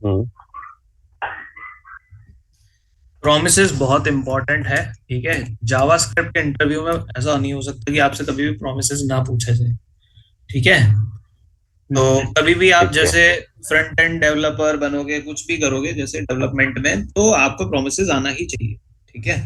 हम्म। Promises बहुत important है। ठीक है, जावास्क्रिप्ट के इंटरव्यू में ऐसा नहीं हो सकता कि आपसे कभी भी प्रोमिसेस ना पूछे जाए। ठीक है, तो कभी भी आप ठीक है। जैसे फ्रंट एंड डेवलपर बनोगे, कुछ भी करोगे जैसे डेवलपमेंट में, तो आपको प्रोमिसेस आना ही चाहिए। ठीक है,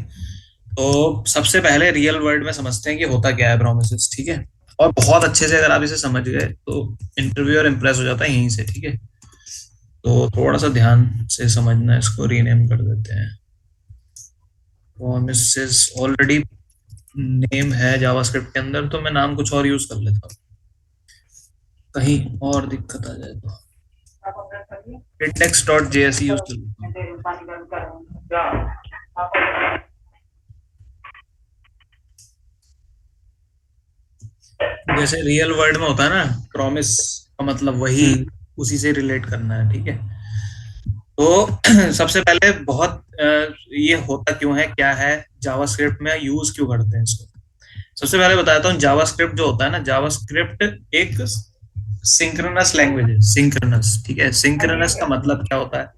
तो सबसे पहले रियल वर्ल्ड में समझते हैं कि होता क्या है प्रोमिसेस। ठीक है, और बहुत अच्छे से अगर आप इसे समझ गए तो इंटरव्यूअर इम्प्रेस हो जाता है यहीं से। ठीक है, तो थोड़ा सा ध्यान से समझना, इसको रीनेम कर देते हैं। प्रोमिसेस ऑलरेडी नेम है जावास्क्रिप्ट के अंदर, तो मैं नाम कुछ और यूज कर लेता हूँ, कहीं और दिक्कत आ जाए तो इंडेक्स डॉट जेएस यूज कर लेता हूँ। जैसे रियल वर्ल्ड में होता है ना, प्रॉमिस का मतलब वही, हम्म। उसी से रिलेट करना है। ठीक है, तो सबसे पहले बहुत ये होता क्यों है, क्या है, जावास्क्रिप्ट में यूज क्यों करते हैं इसको। सबसे पहले बताता हूँ, जावास्क्रिप्ट जो होता है ना, जावास्क्रिप्ट एक सिंक्रोनस लैंग्वेज है। सिंक्रोनस, ठीक है, सिंक्रोनस का मतलब क्या होता है,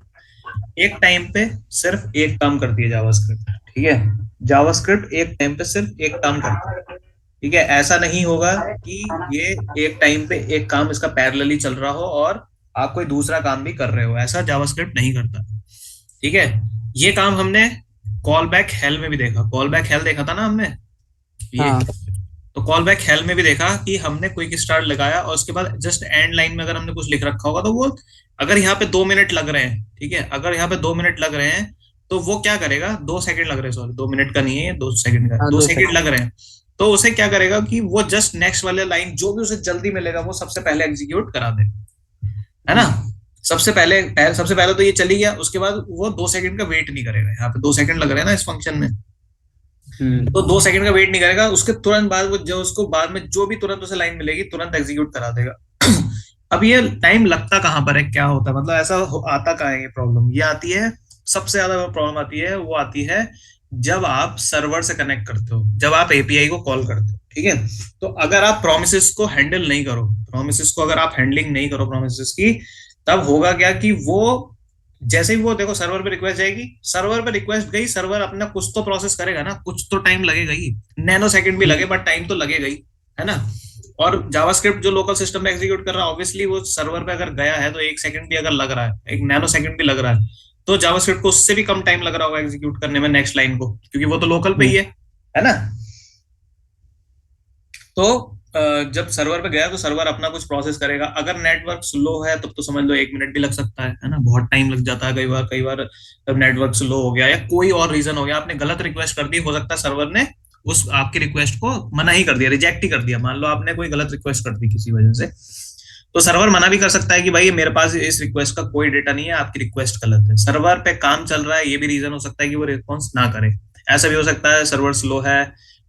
एक टाइम पे सिर्फ एक काम करती है जावास्क्रिप्ट। ठीक है, जावास्क्रिप्ट एक टाइम पे सिर्फ एक काम करता है। ठीक है, ऐसा नहीं होगा कि ये एक टाइम पे एक काम इसका पैरेलली चल रहा हो और आप कोई दूसरा काम भी कर रहे हो, ऐसा जावास्क्रिप्ट नहीं करता। ठीक है, ये काम हमने कॉल बैक हेल में भी देखा। कॉल बैक हेल देखा था ना हमने, ये हाँ। तो कॉल बैक हेल में भी देखा कि हमने क्विक स्टार्ट लगाया और उसके बाद जस्ट एंड लाइन में अगर हमने कुछ लिख रखा होगा तो वो, अगर यहाँ पे 2 मिनट लग रहे हैं, ठीक है, अगर यहाँ पे 2 मिनट लग रहे हैं, तो वो क्या करेगा, 2 सेकंड लग रहे हैं, सॉरी 2 मिनट का नहीं है, 2 सेकंड का, हाँ, दो दो सेकंड सेकंड लग रहे हैं, तो उसे क्या करेगा कि वो जस्ट नेक्स्ट वाले लाइन जो भी उसे जल्दी मिलेगा वो सबसे पहले एग्जीक्यूट करा देगा, है ना। सबसे पहले तो ये चली गया, उसके बाद वो 2 सेकंड का वेट नहीं करेगा। यहाँ पे 2 सेकंड लग रहे हैं ना इस फंक्शन में, तो हम्म। 2 सेकंड का वेट नहीं करेगा, उसके तुरंत बाद वो जो उसको बाद में जो भी तुरंत उसे लाइन मिलेगी तुरंत एग्जीक्यूट करा देगा। अब ये टाइम लगता कहाँ पर है, क्या होता है, मतलब ऐसा आता कहाँ है, ये प्रॉब्लम ये आती है, सबसे ज्यादा प्रॉब्लम आती है, वो आती है जब आप सर्वर से कनेक्ट करते हो, जब आप एपीआई को कॉल करते हो। ठीक है, तो अगर आप प्रोमिसेस को हैंडल नहीं करो, प्रोमिसेस को अगर आप हैंडलिंग नहीं करो प्रोमिसेस की, तब होगा क्या कि वो, जैसे ही वो देखो सर्वर पे रिक्वेस्ट जाएगी, सर्वर पे रिक्वेस्ट गई, सर्वर अपना कुछ तो प्रोसेस करेगा ना, कुछ तो टाइम लगेगा ही, नैनो सेकंड भी लगे हम्म। बट टाइम तो लगेगा ही, है ना। और जावास्क्रिप्ट जो लोकल सिस्टम में एग्जीक्यूट कर रहा है, ऑब्वियसली वो सर्वर पे अगर गया है तो 1 सेकंड भी अगर लग रहा है, एक नैनो सेकंड भी लग रहा है, तो जावास्क्रिप्ट को उससे भी कम टाइम लग रहा होगा एग्जीक्यूट करने में नेक्स्ट लाइन को, क्योंकि वो तो लोकल पे ही हम्म। है ना। तो जब सर्वर पे गया तो सर्वर अपना कुछ प्रोसेस करेगा, अगर नेटवर्क स्लो है तब तो समझ लो 1 मिनट भी लग सकता है ना, बहुत टाइम लग जाता है कई बार जब नेटवर्क स्लो हो गया या कोई और रीजन हो गया, आपने गलत रिक्वेस्ट कर दी, हो सकता है सर्वर ने उस आपकी रिक्वेस्ट को मना ही कर दिया, रिजेक्ट ही कर दिया, मान लो आपने कोई गलत रिक्वेस्ट कर दी किसी वजह से, तो सर्वर मना भी कर सकता है कि भाई मेरे पास इस रिक्वेस्ट का कोई डेटा नहीं है, आपकी रिक्वेस्ट गलत है, सर्वर पे काम चल रहा है, ये भी रीजन हो सकता है कि वो रिस्पॉन्स ना करे। ऐसा भी हो सकता है सर्वर स्लो है,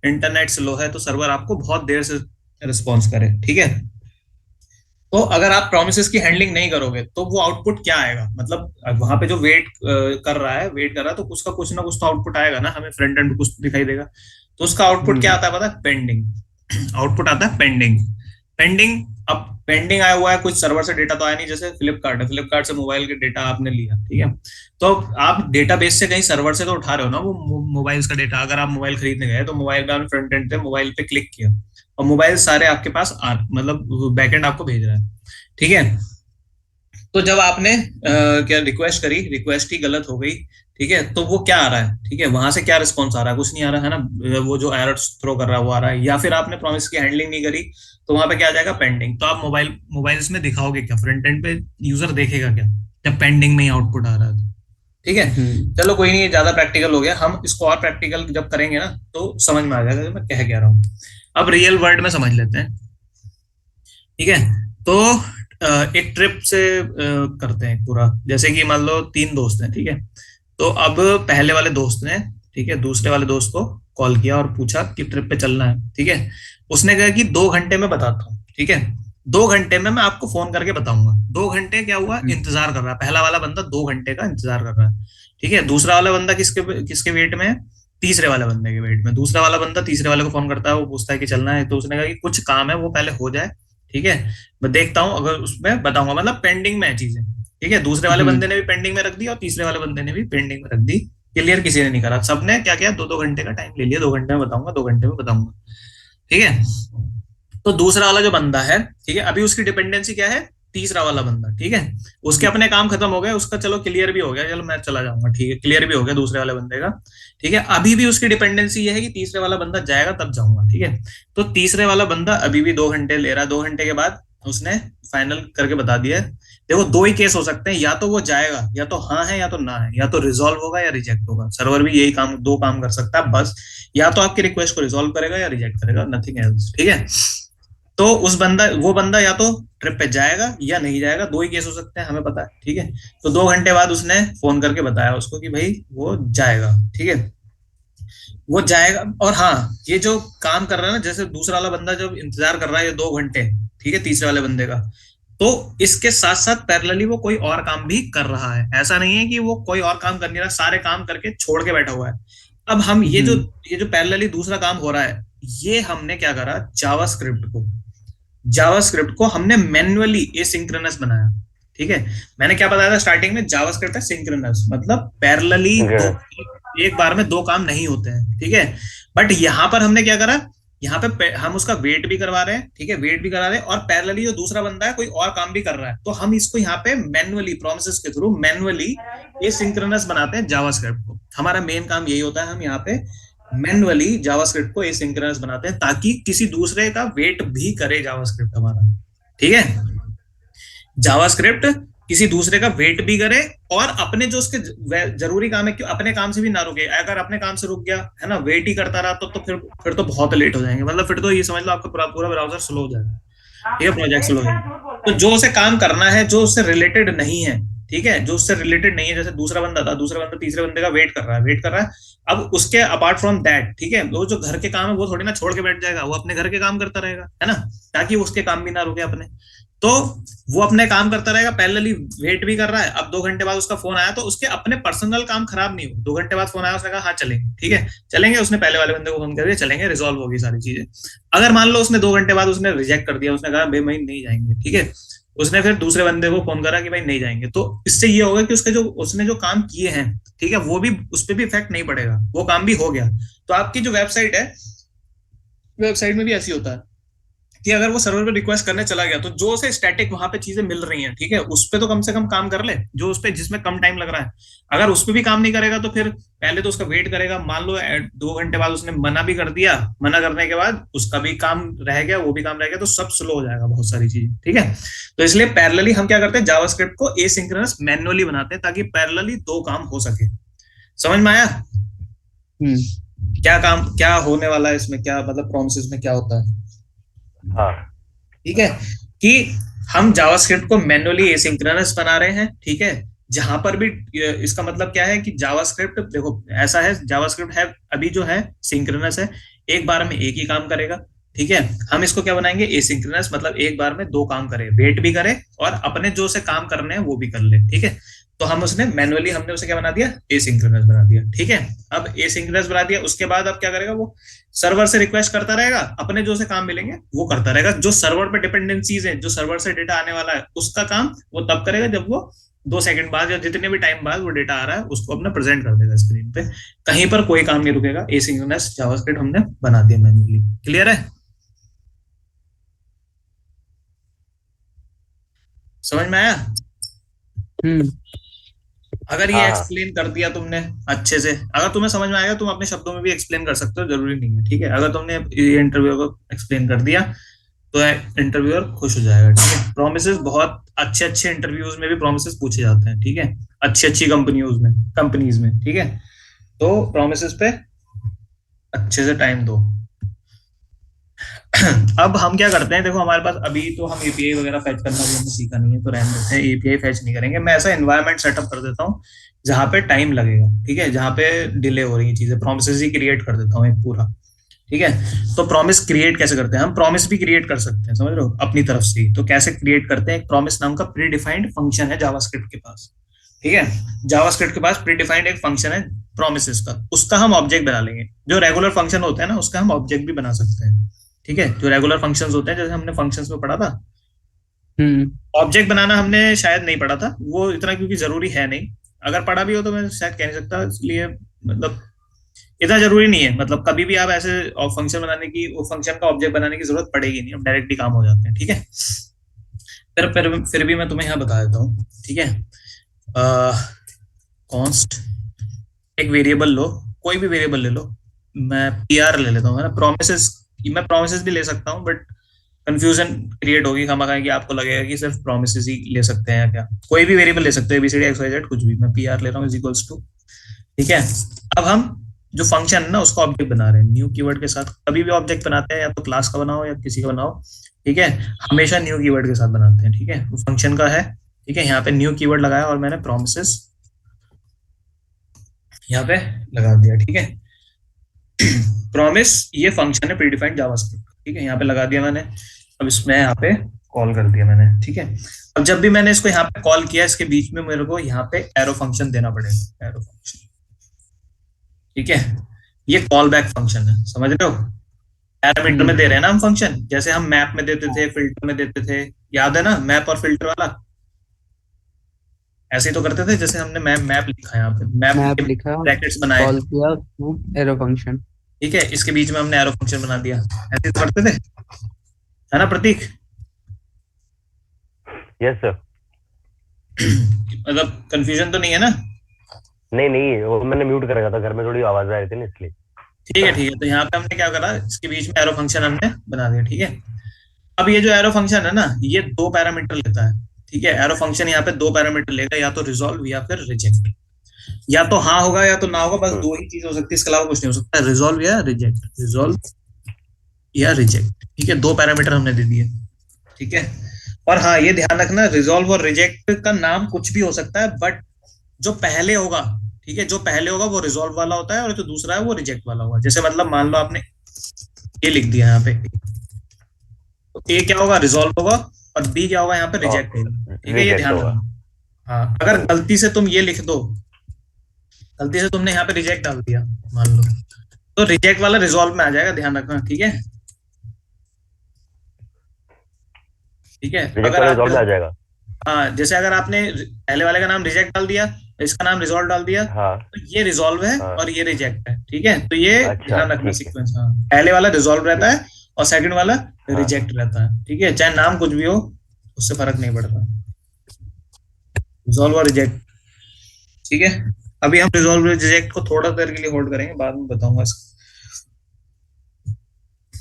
इंटरनेट स्लो है, तो सर्वर आपको बहुत देर से रिस्पॉन्स करे। ठीक है, तो अगर आप प्रोमिस की हैंडलिंग नहीं करोगे तो वो आउटपुट क्या आएगा, मतलब वहां पे जो वेट कर रहा है तो उसका कुछ ना कुछ तो आउटपुट आएगा ना, हमें फ्रंट एंड कुछ दिखाई देगा, तो उसका आउटपुट क्या हम्म। आता है पता है, पेंडिंग। आउटपुट आता है पेंडिंग। पेंडिंग, अब पेंडिंग आया हुआ है, कुछ सर्वर से डेटा तो आया नहीं, जैसे फ्लिपकार्ट है, फ्लिपकार्ट से मोबाइल के डेटा आपने लिया, ठीक है, तो आप डेटाबेस से कहीं सर्वर से तो उठा रहे हो ना वो मोबाइल्स का डेटा, अगर आप मोबाइल खरीदने गए तो मोबाइल में फ्रंट एंड पे मोबाइल पे क्लिक किया और मोबाइल सारे आपके पास मतलब बैकएंड आपको भेज रहा है। ठीक है, तो जब आपने क्या रिक्वेस्ट करी, रिक्वेस्ट ही गलत हो गई, ठीक है, तो वो क्या आ रहा है, ठीक है, वहां से क्या रिस्पॉन्स आ रहा है, कुछ नहीं आ रहा है ना, वो जो एरर थ्रो कर रहा है वो आ रहा है, या फिर आपने प्रॉमिस की हैंडलिंग नहीं करी, तो वहां पे क्या आ जाएगा, पेंडिंग। तो आप मोबाइल्स में दिखाओगे क्या, फ्रंट एंड पे यूजर देखेगा क्या जब पेंडिंग में ही आउटपुट आ रहा है तो? ठीक है, हम्म। चलो कोई नहीं, ये ज्यादा प्रैक्टिकल हो गया, हम इसको और प्रैक्टिकल जब करेंगे ना तो समझ में आ जाएगा कि मैं कह रहा हूँ। अब रियल वर्ल्ड में समझ लेते हैं। ठीक है, तो एक ट्रिप से करते हैं पूरा, जैसे कि मान लो 3 दोस्त हैं, ठीक है, तो अब पहले वाले दोस्त ने, ठीक है, दूसरे वाले दोस्त को कॉल किया और पूछा कि ट्रिप पे चलना है, ठीक है, उसने कहा कि 2 घंटे में बताता हूँ, ठीक है, 2 घंटे में मैं आपको फोन करके बताऊंगा। 2 घंटे क्या हुआ, हम्म। इंतजार कर रहा है, पहला वाला बंदा 2 घंटे का इंतजार कर रहा है। ठीक है, दूसरा वाला बंदा किसके किसके वेट में है, तीसरे वाले बंदे के वेट में। दूसरा वाला बंदा तीसरे वाले को फोन करता है, वो पूछता है कि चलना है, तो उसने कहा कि कुछ काम है वो पहले हो जाए, ठीक है, मैं देखता हूँ, अगर उसमें बताऊंगा, मतलब पेंडिंग में है चीजें। ठीक है, दूसरे वाले हम्म। बंदे ने भी पेंडिंग में रख दी और तीसरे वाले बंदे ने भी पेंडिंग में रख दी। क्लियर किसी ने नहीं करा, सबने क्या किया, 2-2 घंटे का टाइम ले लिया, 2 घंटे में बताऊंगा, 2 घंटे में बताऊंगा। ठीक है, तो दूसरा वाला जो बंदा है, ठीक है, अभी उसकी डिपेंडेंसी क्या है, तीसरा वाला बंदा, ठीक है, उसके अपने काम खत्म हो गए, उसका चलो क्लियर भी हो गया, चलो मैं चला जाऊंगा, ठीक है, क्लियर भी हो गया दूसरे वाले बंदे का। ठीक है, अभी भी उसकी डिपेंडेंसी ये है कि तीसरे वाला बंदा जाएगा तब जाऊंगा। ठीक है, तो तीसरे वाला बंदा अभी भी 2 घंटे ले रहा है, 2 घंटे के बाद उसने फाइनल करके बता दिया है। देखो दो ही केस हो सकते हैं, या तो वो जाएगा, या तो हाँ है या तो ना है, या तो रिजॉल्व होगा या रिजेक्ट होगा, सर्वर भी यही काम, दो काम कर सकता है बस, या तो आपकी रिक्वेस्ट को रिजॉल्व करेगा या रिजेक्ट करेगा, नथिंग एल्स। ठीक है, तो उस बंदा, वो बंदा या तो ट्रिप पे जाएगा या नहीं जाएगा, दो ही केस हो सकते हैं, हमें पता है। ठीक है, तो 2 घंटे बाद उसने फोन करके बताया उसको कि भाई वो जाएगा। ठीक है, वो जाएगा, और हाँ, ये जो काम कर रहा है ना, जैसे दूसरा वाला बंदा जब इंतजार कर रहा है ये 2 घंटे, ठीक है, तीसरे वाले बंदे का, तो इसके साथ साथ पैरेलली वो कोई और काम भी कर रहा है, ऐसा नहीं है कि वो कोई और काम कर नहीं रहा, सारे काम करके छोड़ के बैठा हुआ है। अब हम हम्म। ये जो पैरेलली दूसरा काम हो रहा है, ये हमने क्या करा, जावास्क्रिप्ट को हमने मैन्युअली एसिंक्रोनस बनाया। ठीक है, मैंने क्या बताया था स्टार्टिंग में, जावास्क्रिप्ट है सिंक्रोनस, मतलब पैरेलली ओके। दो, एक बार में दो काम नहीं होते हैं। ठीक है, बट यहां पर हमने क्या करा, यहाँ पे हम उसका वेट भी करवा रहे हैं, ठीक है, वेट भी करा रहे हैं, और पैरेलली जो दूसरा बंदा है कोई और काम भी कर रहा है, तो हम इसको यहाँ पे मैन्युअली प्रोमिसेस के थ्रू मैन्युअली ये सिंक्रोनस बनाते हैं जावास्क्रिप्ट को। हमारा मेन काम यही होता है, हम यहाँ पे मैन्युअली जावास्क्रिप्ट को एसिंक्रोनस बनाते हैं, ताकि किसी दूसरे का वेट भी करे जावास्क्रिप्ट हमारा। ठीक है, जावास्क्रिप्ट किसी दूसरे का वेट भी करे, और अपने जो उसके जरूरी काम है, क्यों अपने काम से भी ना रुके, अगर अपने काम से रुक गया है ना, वेट ही करता रहा, तो फिर तो बहुत लेट हो जाएंगे, मतलब फिर तो ये समझ लो आपका पूरा पूरा ब्राउजर स्लो हो जाएगा। ठीक है, प्रोजेक्ट स्लो है, तो जो उसे काम करना है, जो उससे रिलेटेड नहीं है, ठीक है, जो उससे रिलेटेड नहीं है, जैसे दूसरा बंदा था, दूसरा बंदा तीसरे बंदे का वेट कर रहा है, वेट कर रहा है, अब उसके अपार्ट फ्रॉम दैट, ठीक है, वो जो घर के काम है वो थोड़ी ना छोड़ के बैठ जाएगा, वो अपने घर के काम करता रहेगा, है ना, ताकि उसके काम भी ना रुके अपने। तो वो अपने काम करता रहेगा, पैरेलली वेट भी कर रहा है। अब 2 घंटे बाद उसका फोन आया, तो उसके अपने पर्सनल काम खराब नहीं हुए, 2 घंटे बाद फोन आया, उसने कहा हाँ चलेंगे, ठीक है, चलेंगे, उसने पहले वाले बंदे को फोन कर दिया, चलेंगे, रिजॉल्व होगी सारी चीजें। अगर मान लो उसने 2 घंटे बाद उसने रिजेक्ट कर दिया, उसने कहा भाई भाई नहीं जाएंगे, ठीक है, उसने फिर दूसरे बंदे को फोन करा कि भाई नहीं जाएंगे, तो इससे ये होगा कि उसके जो उसने जो काम किए हैं, ठीक है, वो भी उस पर भी इफेक्ट नहीं पड़ेगा, वो काम भी हो गया। तो आपकी जो वेबसाइट है, वेबसाइट में भी ऐसी होता है कि अगर वो सर्वर पे रिक्वेस्ट करने चला गया, तो जो उसे स्टैटिक वहां पे चीजें मिल रही हैं, ठीक है, उस पे तो कम से कम काम कर ले, जो उस पे जिसमें कम टाइम लग रहा है। अगर उस पे भी काम नहीं करेगा, तो फिर पहले तो उसका वेट करेगा, मान लो 2 घंटे बाद उसने मना भी कर दिया, मना करने के बाद उसका भी काम रह गया, वो भी काम रह गया, तो सब स्लो हो जाएगा, बहुत सारी चीजें। ठीक है, तो इसलिए पैरेलली हम क्या करते हैं, जावास्क्रिप्ट को एसिंक्रोनस मैन्युअली बनाते हैं, ताकि पैरेलली दो काम हो सके। समझ में आया हम्म। क्या काम, क्या होने वाला है इसमें, क्या मतलब प्रोमिस में क्या होता है। हाँ। ठीक है, कि हम जावास्क्रिप्ट को मैन्युअली एसिंक्रोनस बना रहे हैं। ठीक है, जहां पर भी इसका मतलब क्या है कि जावास्क्रिप्ट, देखो ऐसा है, जावास्क्रिप्ट है अभी जो है सिंक्रोनस है, एक बार में एक ही काम करेगा। ठीक है, हम इसको क्या बनाएंगे, एसिंक्रोनस, मतलब एक बार में दो काम करे, वेट भी करे और अपने जो से काम करने हैं वो भी कर ले। ठीक है, तो हम उसने मैन्युअली, हमने उसे क्या बना दिया, एसिंक्रोनस बना दिया। ठीक है, अब एसिंक्रोनस बना दिया, उसके बाद अब क्या करेगा, वो सर्वर से रिक्वेस्ट करता रहेगा, अपने जो से काम मिलेंगे वो करता रहेगा, जो सर्वर पे डिपेंडेंसीज है, जो सर्वर से डेटा आने वाला है, उसका काम वो तब करेगा जब वो 2 सेकंड बाद या जितने भी टाइम बाद वो डेटा आ रहा है उसको अपना प्रेजेंट कर देगा स्क्रीन पे। कहीं पर कोई काम नहीं रुकेगा, एसिंक्रोनस जावास्क्रिप्ट हमने बना दिया मैन्युअली। क्लियर है, समझ में आया। हम्म। अगर ये हाँ हाँ। एक्सप्लेन कर दिया तुमने अच्छे से, अगर तुम्हें समझ में आएगा, तुम अपने शब्दों में भी एक्सप्लेन कर सकते हो, जरूरी नहीं है। ठीक है, अगर तुमने ये इंटरव्यू को एक्सप्लेन कर दिया, तो इंटरव्यूअर खुश हो जाएगा। ठीक है, प्रोमिसेस बहुत अच्छे अच्छे इंटरव्यूज में भी प्रोमिसेस पूछे जाते हैं। ठीक है, अच्छी अच्छी कंपनीज में। ठीक है, तो प्रोमिसेस पे अच्छे से टाइम दो। अब हम क्या करते हैं, देखो हमारे पास अभी तो हम एपीआई वगैरह फैच करना भी हमने सीखा नहीं है, तो रहने देते हैं, एपीआई फैच नहीं करेंगे। मैं ऐसा एनवायरनमेंट सेटअप कर देता हूँ जहाँ पे टाइम लगेगा, ठीक है, जहाँ पे डिले हो रही है चीजें, प्रोमिस ही क्रिएट कर देता हूँ एक पूरा। ठीक है, तो प्रॉमिस क्रिएट कैसे करते हैं, हम प्रॉमिस भी क्रिएट कर सकते हैं, समझ रहे हो, अपनी तरफ से ही। तो कैसे क्रिएट करते हैं, एक प्रॉमिस नाम का प्री डिफाइंड फंक्शन है जावास्क्रिप्ट के पास। ठीक है, जावास्क्रिप्ट के पास प्री डिफाइंड एक फंक्शन है प्रोमिस का, उसका हम ऑब्जेक्ट बना लेंगे। जो रेगुलर फंक्शन होता है ना, उसका हम ऑब्जेक्ट भी बना सकते हैं। ठीक है, जो रेगुलर फंक्शंस होते हैं, जैसे हमने फंक्शंस में पढ़ा था, हम्म। ऑब्जेक्ट बनाना हमने शायद नहीं पढ़ा था वो इतना, क्योंकि जरूरी है नहीं। अगर पढ़ा भी हो तो मैं शायद कह नहीं सकता, इसलिए मतलब इतना जरूरी नहीं है। मतलब कभी भी आप ऐसे फंक्शन बनाने की, वो फंक्शन का ऑब्जेक्ट बनाने की जरूरत पड़ेगी नहीं, अब डायरेक्टली काम हो जाते हैं, ठीक है। फिर भी मैं तुम्हें यहाँ बता देता हूँ, ठीक है। कॉन्स्ट, एक वेरिएबल लो, कोई भी वेरिएबल ले लो। मैं पीआर ले लेता हूँ, है ना। प्रोमिसेस, मैं प्रोमिसेस भी ले सकता हूँ, बट कंफ्यूजन क्रिएट होगी खामा, कि आपको लगेगा कि सिर्फ प्रोमिसेस ही ले सकते हैं या क्या। कोई भी वेरिएबल ले सकते हैं, एबीसीडी एक्स वाई जेड कुछ भी। मैं पीआर ले रहा हूँ इज इक्वल्स टू, ठीक है। अब हम जो फंक्शन है ना उसका ऑब्जेक्ट बना रहे हैं न्यू कीवर्ड के साथ। कभी भी ऑब्जेक्ट बनाते हैं या तो क्लास का बनाओ या किसी का बनाओ, ठीक है, हमेशा न्यू कीवर्ड के साथ बनाते हैं, ठीक है। वो फंक्शन का है, ठीक है। यहाँ पे न्यू कीवर्ड लगाया और मैंने प्रोमिसेस यहाँ पे लगा दिया, ठीक है। प्रॉमिस ये फंक्शन है प्रीडिफाइंड जावास्क्रिप्ट, ठीक है, यहाँ पे लगा दिया मैंने। अब इसमें यहाँ पे कॉल कर दिया मैंने, ठीक है। अब जब भी मैंने इसको यहाँ पे कॉल किया, इसके बीच में मेरे को यहाँ पे एरो फंक्शन देना पड़ेगा, एरो फंक्शन, ठीक है। ये कॉल बैक फंक्शन है, समझ रहे हो। पैरामीटर में हम्म। दे रहे हैं ना हम फंक्शन, जैसे हम मैप में देते हाँ, थे, फिल्टर में देते थे, याद है ना, मैप और फिल्टर वाला। ऐसे ही तो करते थे, जैसे हमने मैप मैप लिखा है यहाँ पे, मैप मैप के लिखा, ब्रैकेट्स बनाए, कॉल किया उसमें एरो फंक्शन। ठीक है, इसके बीच में हमने एरो फंक्शन बना दिया। ऐसे ही तो करते थे, है ना प्रतीक। Yes sir. मतलब कंफ्यूजन तो नहीं है ना। नहीं नहीं, वो मैंने म्यूट कर रखा था, घर में थोड़ी आवाज आ रही थी ना इसलिए। ठीक है, ठीक है, तो यहाँ पे हमने क्या करा, इसके बीच में एरो फंक्शन हमने बना दिया, ठीक है। अब ये जो एरो फंक्शन है ना, ये दो पैरामीटर लेता है, ठीक है। एरो फंक्शन यहाँ पे दो पैरामीटर लेगा, या तो रिजॉल्व या फिर रिजेक्ट। या तो हाँ होगा या तो ना होगा, बस दो ही चीज हो सकती है, इसके अलावा कुछ नहीं हो सकता, रिजॉल्व या रिजेक्ट, रिजॉल्व या रिजेक्ट, ठीक है। दो पैरामीटर हमने दे दिए, ठीक है। और हाँ, ये ध्यान रखना, रिजॉल्व और रिजेक्ट का नाम कुछ भी हो सकता है, बट जो पहले होगा, ठीक है, जो पहले होगा वो रिजॉल्व वाला होता है, और जो दूसरा है वो रिजेक्ट वाला होगा। जैसे मतलब मान लो आपने ये लिख दिया यहाँ पे, तो ए क्या होगा, रिजॉल्व होगा, और बी क्या होगा, यहाँ पे रिजेक्ट होगा, ठीक है, ये रिजेक्ट ध्यान होगा। रखना। हाँ, अगर गलती से तुम ये लिख दो, गलती से तुमने यहाँ पे रिजेक्ट डाल दिया मान लो, तो रिजेक्ट वाला रिजॉल्व में आ जाएगा, ध्यान रखना, ठीक है। ठीक है, रिजेक्ट अगर वाला आप, रिजॉल्व में आ जाएगा। हाँ, जैसे अगर आपने पहले वाले का नाम रिजेक्ट डाल दिया, इसका नाम रिजॉल्व डाल दिया, हाँ तो ये रिजॉल्व है हाँ। और ये रिजेक्ट है, ठीक है। तो ये अच्छा ध्यान रखना ठीक है। सीक्वेंस, हाँ, पहले वाला रिजॉल्व रहता ठीक। है और सेकंड वाला हाँ। रिजेक्ट रहता है, ठीक है, चाहे नाम कुछ भी हो, उससे फर्क नहीं पड़ता, रिजॉल्व और रिजेक्ट, ठीक है। अभी हम रिजॉल्व रिजेक्ट को थोड़ा देर के लिए होल्ड करेंगे, बाद में बताऊंगा इसको।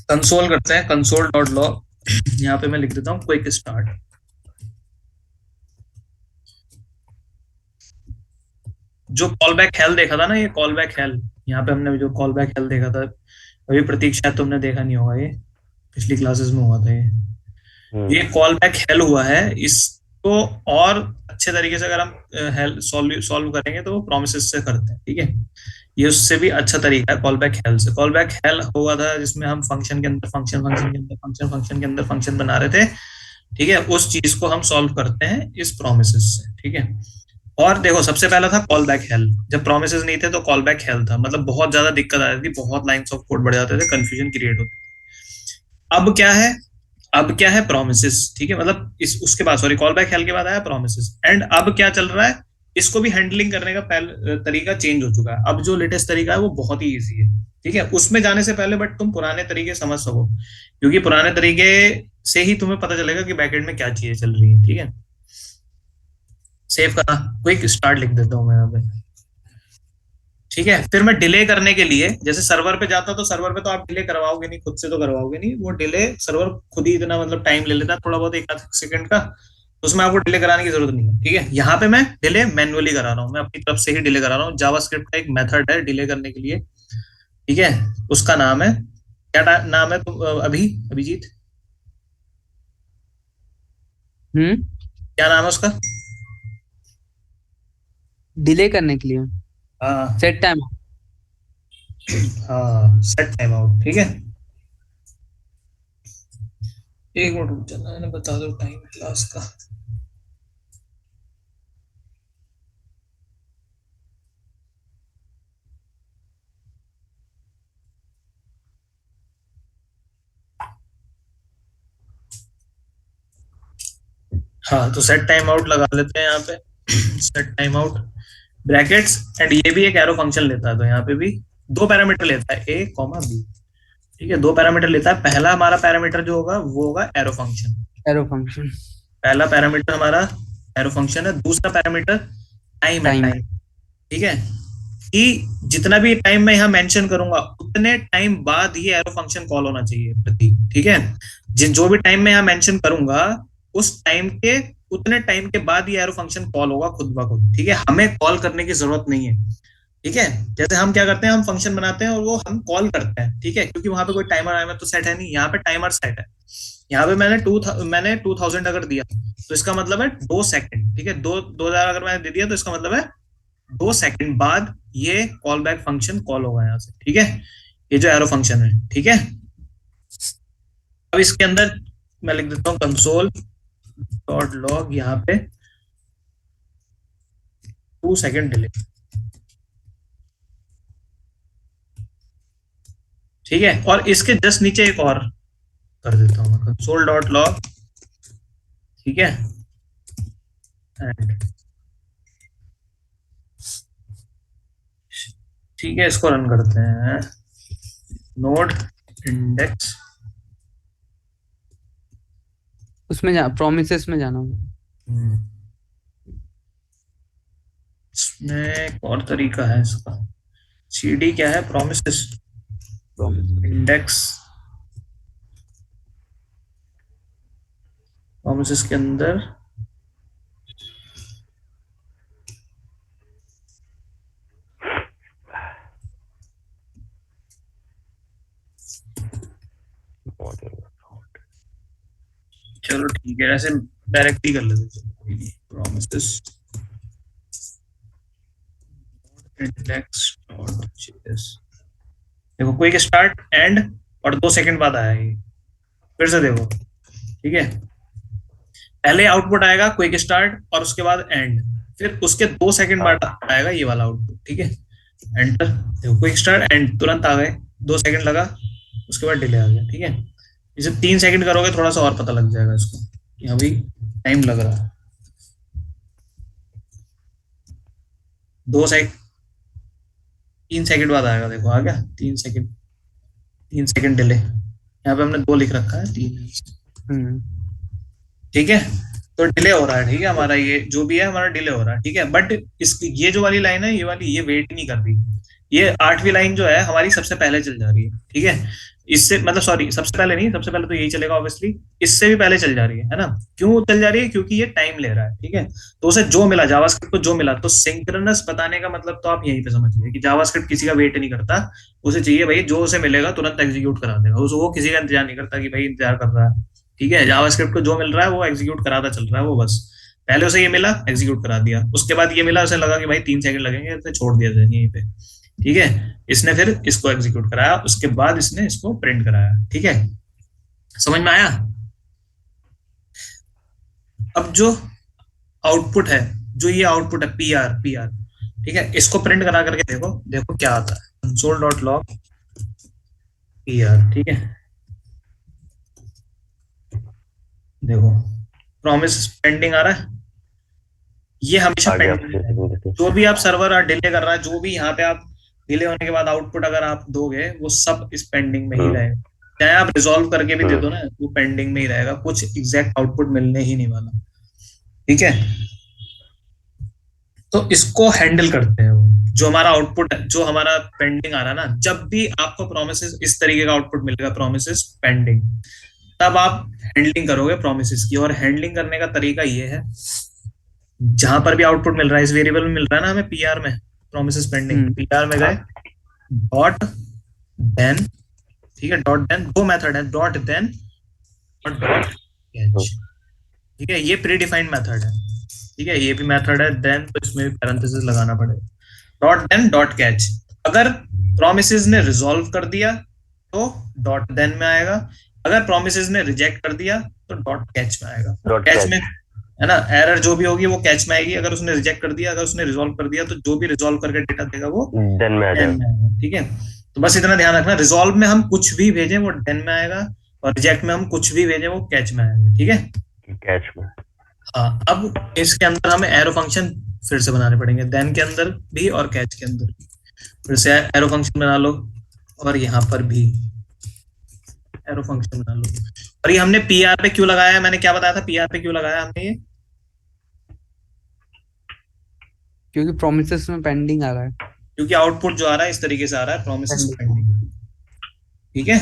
कंसोल करते हैं, कंसोल डॉट लॉग, यहाँ पे मैं लिख देता हूँ क्विक स्टार्ट। जो कॉल बैक हेल देखा था ना, ये कॉल बैक हेल, यहाँ पे हमने जो कॉल बैक हेल देखा था, अभी प्रतीक शायद तुमने देखा नहीं होगा, ये पिछली क्लासेस में हुआ था ये हम्म। कॉल बैक हेल हुआ है। इसको और अच्छे तरीके से अगर हम हेल सॉल्व सॉल्व करेंगे तो प्रोमिसेस से करते हैं, ठीक है। ये उससे भी अच्छा तरीका है कॉल बैक हेल से। कॉल बैक हेल हुआ था जिसमें हम फंक्शन के अंदर फंक्शन, फंक्शन के अंदर फंक्शन, फंक्शन के अंदर फंक्शन बना रहे थे, ठीक है। उस चीज को हम सॉल्व करते हैं इस प्रोमिसेस से, ठीक है। और देखो, सबसे पहला था कॉल बैक हेल, जब प्रोमिसेस नहीं थे तो कॉल बैक हेल था, मतलब बहुत ज्यादा दिक्कत आ रही थी, बहुत लाइंस ऑफ कोड बढ़ जाते थे, कंफ्यूजन क्रिएट होती थी। अब क्या है, अब क्या है, प्रोमिसेस, ठीक है। मतलब इस उसके बाद, सॉरी, कॉल बैक हेल के बाद आया प्रोमिसेस, एंड अब क्या चल रहा है, इसको भी हैंडलिंग करने का पहले तरीका चेंज हो चुका है। अब जो लेटेस्ट तरीका है वो बहुत ही ईजी है, ठीक है। उसमें जाने से पहले बट तुम पुराने तरीके समझ सको, क्योंकि पुराने तरीके से ही तुम्हें पता चलेगा कि बैकएंड में क्या चीजें चल रही है, ठीक है। सेव करा, क्विक स्टार्ट लिख देता हूँ मैं यहाँ पे, ठीक है। फिर मैं डिले करने के लिए, जैसे सर्वर पे जाता तो सर्वर पे तो आप डिले करवाओगे नहीं, खुद से तो करवाओगे नहीं, वो डिले सर्वर खुद ही इतना मतलब टाइम ले लेता है थोड़ा बहुत, एक आध सेकंड का, तो उसमें आपको डिले कराने की जरूरत नहीं है, ठीक है। यहाँ पे मैं डिले मैन्युअली करा रहा हूँ, मैं अपनी तरफ से ही डिले करा रहा हूँ। जावास्क्रिप्ट का एक मेथड है डिले करने के लिए, ठीक है, उसका नाम है, क्या नाम है तुम अभिजीत, हम्म। क्या नाम है उसका। डिले करने के लिए हाँ, सेट टाइम। हाँ, सेट टाइम आउट, ठीक है। एक मिनट रुक जाना, मैंने बता दो टाइम क्लास का। हाँ, तो सेट टाइम आउट लगा लेते हैं यहाँ पे। Set time out brackets, and ये भी एक एरो फंक्शन लेता है, तो यहाँ पे भी दो पैरामीटर लेता है, ए कॉमा बी। ठीक है, दो पैरामीटर लेता है। पहला हमारा पैरामीटर जो होगा वो होगा एरो फंक्शन। Arrow function. पहला पैरामीटर हमारा एरो फंक्शन है। दूसरा पैरामीटर टाइम है, टाइम। टाइम। ठीक है, कि जितना भी टाइम मैं यहाँ मेंशन करूंगा उतने टाइम बाद ये एरो फंक्शन कॉल होना चाहिए प्रतीक। ठीक है, जिन जो भी टाइम मैं यहाँ मेंशन करूंगा उस टाइम के उतने टाइम के बाद ये एरो फंक्शन कॉल होगा खुद ब खुद। ठीक है, हमें कॉल करने की जरूरत नहीं है। ठीक है, जैसे हम क्या करते हैं, हम फंक्शन बनाते हैं और वो हम कॉल करते हैं। ठीक है, क्योंकि वहां पे कोई टाइमर आइमर तो सेट है नहीं, यहाँ पे टाइमर सेट है। यहाँ पे मैंने 2000 अगर दिया तो इसका मतलब है 2 सेकंड। ठीक है, 2000 अगर मैंने दे दिया तो इसका मतलब है 2 सेकंड बाद ये कॉल बैक फंक्शन कॉल होगा यहाँ से। ठीक है, ये जो एरो फंक्शन है। ठीक है, अब इसके अंदर मैं लिख देता हूँ कंसोल डॉट लॉग, यहाँ पे 2 सेकंड डिले। ठीक है, और इसके जस्ट नीचे एक और कर देता हूँ, कंसोल डॉट लॉग। ठीक है, एंड ठीक है, इसको रन करते हैं। नोड इंडेक्स, उसमें प्रोमिसेस में जाना होगा। इसमें एक और तरीका है इसका। सीडी क्या है, प्रोमिसेस इंडेक्स। प्रोमिसेस के अंदर चलो ठीक है, ऐसे डायरेक्ट ही कर लेते हैं। Promises index dot JS. देखो, क्विक स्टार्ट एंड, और 2 सेकंड बाद आया ये। फिर से देखो। ठीक है, पहले आउटपुट आएगा क्विक स्टार्ट और उसके बाद एंड, फिर उसके 2 सेकंड बाद आएगा ये वाला आउटपुट। ठीक है, एंटर। देखो, क्विक स्टार्ट एंड तुरंत आ गए, 2 सेकंड लगा, उसके बाद डिले आ गया। ठीक है, इसे 3 सेकंड करोगे थोड़ा सा और पता लग जाएगा इसको, यहाँ भी टाइम लग रहा है। 2 सेकंड, 3 सेकंड बाद आएगा। देखो आ गया 3 सेकंड, 3 सेकंड डिले। यहाँ पे हमने 2 लिख रखा है, 3। ठीक है, तो डिले हो रहा है। ठीक है, हमारा ये जो भी है हमारा डिले हो रहा है। ठीक है, बट इसकी ये जो वाली लाइन है, ये वाली, ये वेट नहीं कर रही। ये 8वीं लाइन जो है हमारी सबसे पहले चल जा रही है। ठीक है, इससे मतलब सॉरी, सबसे पहले नहीं, सबसे पहले तो यही चलेगा ऑब्वियसली, इससे भी पहले चल जा रही है ना। क्यों चल जा रही है, क्योंकि ये टाइम ले रहा है। ठीक है, तो उसे जो मिला, जावास्क्रिप्ट को जो मिला, तो सिंक्रोनस बताने का मतलब तो आप यहीं पे समझिए कि जावास्क्रिप्ट किसी का वेट नहीं करता। उसे चाहिए भाई, जो उसे मिलेगा तुरंत एग्जीक्यूट करा देगा। वो किसी का इंतजार नहीं करता कि भाई इंतजार कर रहा है। ठीक है, जावास्क्रिप्ट को जो मिल रहा है वो एग्जीक्यूट कराता चल रहा है। वो बस पहले उसे ये मिला, एग्जीक्यूट करा दिया, उसके बाद ये मिला, उसे लगा कि भाई 3 सेकंड लगेंगे, तो छोड़ दिया जाए यहीं पे। ठीक है, इसने फिर इसको एग्जीक्यूट कराया, उसके बाद इसने इसको प्रिंट कराया। ठीक है, समझ में आया। अब जो आउटपुट है, जो ये आउटपुट है पीआर, पीआर, ठीक है, इसको प्रिंट करा करके देखो, देखो क्या आता है। Console dot log PR. ठीक है, देखो प्रॉमिस पेंडिंग आ रहा है, ये हमेशा पेंडिंग। जो भी आप सर्वर डिले कर रहा है, जो भी यहाँ पे आप डिले होने के बाद आउटपुट अगर आप दोगे, वो सब इस पेंडिंग में ही रहेगा। चाहे आप रिजॉल्व करके भी दे दो ना, वो पेंडिंग में ही रहेगा, कुछ एग्जैक्ट आउटपुट मिलने ही नहीं वाला। ठीक है, तो इसको हैंडल करते हैं। जो हमारा आउटपुट है, जो हमारा पेंडिंग आ रहा है ना, जब भी आपको प्रोमिसेस इस तरीके का आउटपुट मिलेगा, प्रोमिसेस पेंडिंग, तब आप हैंडलिंग करोगे प्रोमिसेस की। और हैंडलिंग करने का तरीका ये है, जहां पर भी आउटपुट मिल रहा है, इस वेरिएबल में मिल रहा है ना हमें पीआर में, प्रोमिसेस पेंडिंग, पीआर में गए डॉट देन। ठीक है, डॉट देन, दो मेथड है, डॉट देन और डॉट कैच। ठीक है, ये प्री डिफाइंड मेथड है। ठीक है, ये भी मेथड है देन, तो इसमें भी पैरेंथेसिस लगाना पड़ेगा। डॉट देन डॉट कैच, अगर प्रोमिसेस ने रिजॉल्व कर दिया तो डॉट देन में आएगा, अगर प्रोमिसेस ने रिजेक्ट कर दिया तो डॉट कैच में आएगा। कैच में है ना, एरर जो भी होगी वो कैच में आएगी। अगर उसने रिजेक्ट कर दिया, अगर उसने रिजॉल्व कर दिया, तो जो भी रिजॉल्व करके डेटा देगा वो देन में आ जाएगा। ठीक है, तो बस इतना ध्यान रखना, रिजॉल्व में हम कुछ भी भेजें वो देन में आएगा, और रिजेक्ट में हम कुछ भी भेजें वो कैच में आएगा। ठीक है, कैच में। हाँ, अब इसके अंदर हमें एरो फंक्शन फिर से बनाने पड़ेंगे, देन के अंदर भी और कैच के अंदर भी। फिर से एरो फंक्शन बना लो, और यहाँ पर भी एरो फंक्शन बना लो। और ये हमने पी आर पे क्यों लगाया है, मैंने क्या बताया था पी आर पे क्यों लगाया हमने ये? क्योंकि प्रोमिसेस में पेंडिंग आ रहा है। क्योंकि आउटपुट जो आ रहा है इस तरीके से आ रहा है, प्रोमिसेस पेंडिंग। पेंडिंग। ठीक है,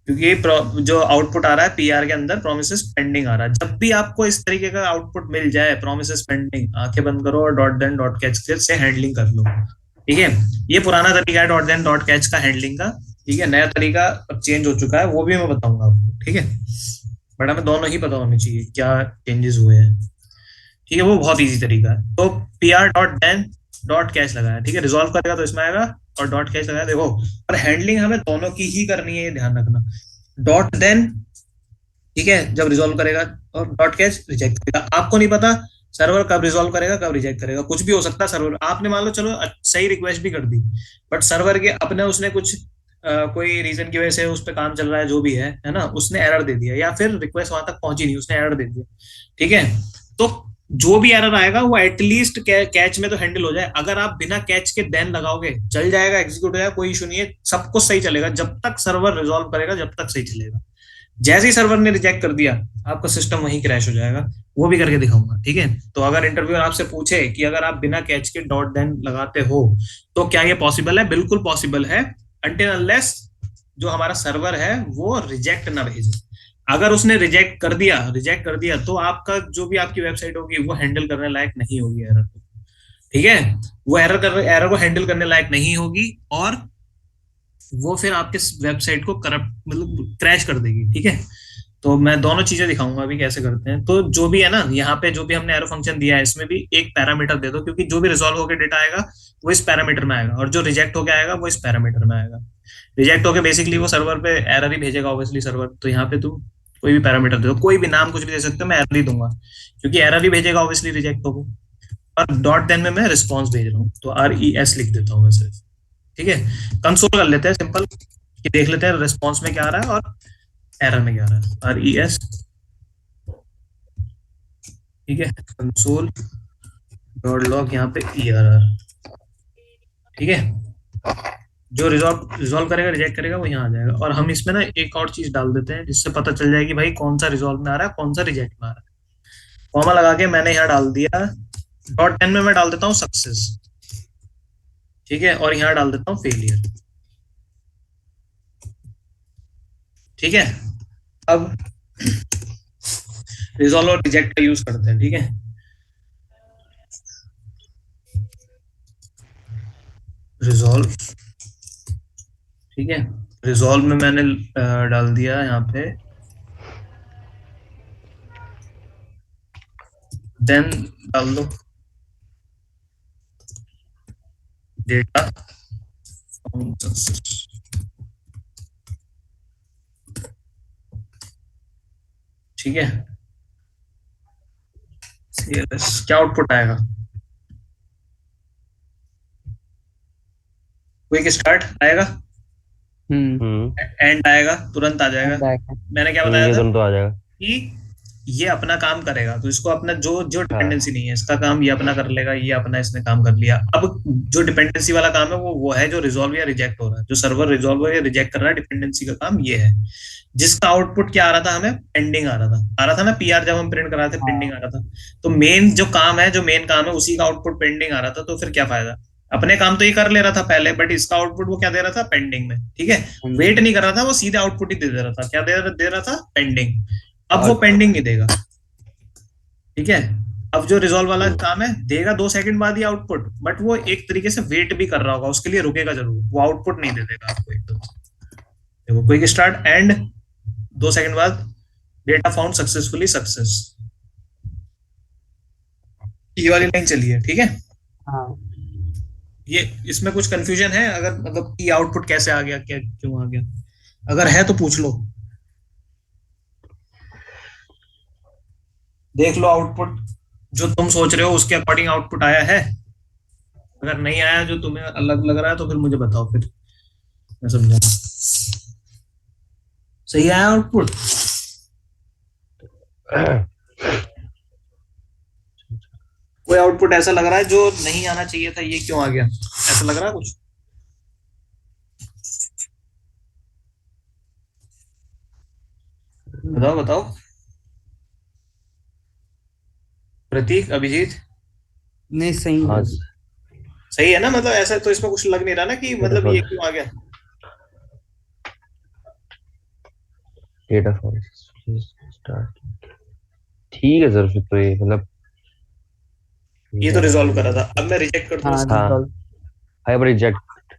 क्योंकि जो आउटपुट आ रहा है पीआर के अंदर प्रोमिसेस पेंडिंग आ रहा है। जब भी आपको इस तरीके का आउटपुट मिल जाए प्रोमिसेस पेंडिंग, आंखें बंद करो और डॉट देन डॉट कैच से हैंडलिंग कर लो। ठीक है, ये पुराना तरीका है डॉट देन डॉट कैच का हैंडलिंग का। ठीक है, नया तरीका अब चेंज हो चुका है, वो भी मैं बताऊंगा आपको। ठीक है, बट हमें दोनों ही पता होने चाहिए क्या चेंजेस हुए हैं। ठीक है, वो बहुत इजी तरीका है। तो P R dot then dot catch लगाया, ठीक है, रिजॉल्व करेगा तो इसमें आएगा, और डॉट कैच लगाया। देखो, और हैंडलिंग हमें दोनों की ही करनी है, ये ध्यान रखना। डॉट देन, ठीक है, जब रिजॉल्व करेगा, और डॉट कैच रिजेक्ट करेगा। आपको नहीं पता सर्वर कब रिजॉल्व करेगा कब रिजेक्ट करेगा, कुछ भी हो सकता है। सर्वर आपने मान लो चलो सही रिक्वेस्ट भी कर दी, बट सर्वर के अपने उसने कुछ कोई रीजन की वजह से उस पर काम चल रहा है, जो भी है ना, उसने एरर दे दिया, या फिर रिक्वेस्ट वहां तक पहुंची नहीं, उसने एरर दे दिया। ठीक है, तो जो भी एरर आएगा वो एटलीस्ट कैच में तो हैंडल हो जाए। अगर आप बिना कैच के देन लगाओगे, चल जाएगा, एग्जीक्यूट हो जाएगा, कोई इशू नहीं है, सब कुछ सही चलेगा जब तक सर्वर रिजॉल्व करेगा, जब तक सही चलेगा। जैसे ही सर्वर ने रिजेक्ट कर दिया, आपका सिस्टम वहीं क्रैश हो जाएगा। वो भी करके दिखाऊंगा। ठीक है, तो अगर इंटरव्यूअर आपसे पूछे कि अगर आप बिना कैच के डॉट देन लगाते हो तो क्या ये पॉसिबल है, बिल्कुल पॉसिबल है, अनटिल अनलेस जो हमारा सर्वर है वो रिजेक्ट ना भेजे। अगर उसने रिजेक्ट कर दिया तो आपका जो भी आपकी वेबसाइट होगी वो हैंडल करने लायक नहीं होगी एरर को। ठीक है, वो एरर को हैंडल करने लायक नहीं होगी, और वो फिर आपके वेबसाइट को करप्ट मतलब क्रैश कर देगी। ठीक है, तो मैं दोनों चीजें दिखाऊंगा अभी कैसे करते हैं। तो जो भी है ना, यहाँ पे जो भी हमने एरो फंक्शन दिया है इसमें भी एक पैरामीटर दे दो, क्योंकि जो भी रिजॉल्व होकर डेटा आएगा वो इस पैरामीटर में आएगा, और जो रिजेक्ट होकर आएगा वो इस पैरामीटर में आएगा। रिजेक्ट होकर बेसिकली वो सर्वर पे एरर ही भेजेगा ऑब्वियसली सर्वर, तो यहाँ पे तुम कोई भी पैरामीटर दे दो, कोई भी नाम कुछ भी दे सकते हो, मैं एरर ही दूंगा, क्योंकि एरर ही भेजेगा ऑब्वियसली रिजेक्ट होकर। और डॉट देन में मैं रिस्पॉन्स भेज रहा हूँ, तो RES लिख देता हूँ मैं सिर्फ। ठीक है, कंसोल कर लेते हैं सिंपल, कि देख लेते हैं रिस्पॉन्स में क्या आ रहा है और एरर में क्या आ रहा है। RES, ठीक है, कंसोल डॉट लॉग, यहाँ पे ERR। ठीक है, जो रिजॉल्व करेगा रिजेक्ट करेगा वो यहाँ आ जाएगा। और हम इसमें ना एक और चीज डाल देते हैं जिससे पता चल जाएगी भाई कौन सा रिजॉल्व में आ रहा है कौन सा रिजेक्ट में आ रहा है। कॉमा लगा के मैंने यहाँ डाल दिया, डॉट टेन में मैं डाल देता हूँ सक्सेस। ठीक है, और यहाँ डाल देता हूँ फेलियर। ठीक है, अब रिजॉल्व और रिजेक्ट का यूज करते हैं। ठीक है, रिजॉल्व, ठीक है, रिजॉल्व में मैंने डाल दिया यहाँ पे देन, डाल दो डेटा फाउंड सक्सेस। ठीक है, CLS क्या आउटपुट आएगा, क्विक स्टार्ट आएगा, एंड आएगा, तुरंत आ जाएगा। मैंने क्या बताया ये था दोनों तो आ जाएगा कि ये अपना काम करेगा, तो इसको अपना जो जो डिपेंडेंसी नहीं है इसका काम ये अपना कर लेगा, ये अपना इसने काम कर लिया। अब जो डिपेंडेंसी वाला काम है वो है जो रिजॉल्व या रिजेक्ट हो रहा है, जो सर्वर रिजॉल्व या रिजेक्ट कर रहा है, डिपेंडेंसी का काम ये है, जिसका आउटपुट क्या आ रहा था, हमें पेंडिंग आ रहा था ना, PR जब हम प्रिंट कर रहे थे पेंडिंग आ रहा था। तो मेन जो काम है, जो मेन काम है उसी का आउटपुट पेंडिंग आ रहा था, तो फिर क्या फायदा, अपने काम तो ये कर ले रहा था पहले, बट इसका आउटपुट वो क्या दे रहा था, पेंडिंग में। ठीक है, वेट नहीं कर रहा था, वो सीधे आउटपुट ही दे रहा था, क्या दे रहा था, पेंडिंग। अब वो पेंडिंग नहीं देगा। ठीक है, अब जो रिजॉल्व वाला काम है देगा 2 सेकंड बाद ही आउटपुट, बट वो एक तरीके से वेट भी कर रहा होगा, उसके लिए रुकेगा जरूर, वो आउटपुट नहीं दे देगा आपको एकदम से। देखो, क्विक स्टार्ट एंड 2 सेकंड बाद डेटा फाउंड सक्सेसफुली सक्सेस, ये वाली लाइन चली है। ठीक है, हाँ, ये इसमें कुछ कंफ्यूजन है, अगर मतलब की आउटपुट कैसे आ गया, क्या क्यों आ गया, अगर है तो पूछ लो, देख लो आउटपुट जो तुम सोच रहे हो उसके अकॉर्डिंग आउटपुट आया है। अगर नहीं आया जो तुम्हें अलग लग रहा है तो फिर मुझे बताओ, फिर मैं समझा। सही आया आउटपुट? कोई आउटपुट ऐसा लग रहा है जो नहीं आना चाहिए था, ये क्यों आ गया, ऐसा लग रहा है कुछ? बताओ बताओ, प्रतीक, अभिजीत। नहीं सही हाँ है। सही है ना, मतलब ऐसा तो इसमें कुछ लग नहीं रहा ना कि मतलब ये क्यों आ गया। डेटा स्टार्ट, ठीक है सर, फिर तो ये मतलब ये तो रिजॉल्व करा था, अब मैं रिजेक्ट कर दूं हाँ इसको, हाँ, रिजॉल्व हाई रिजेक्ट,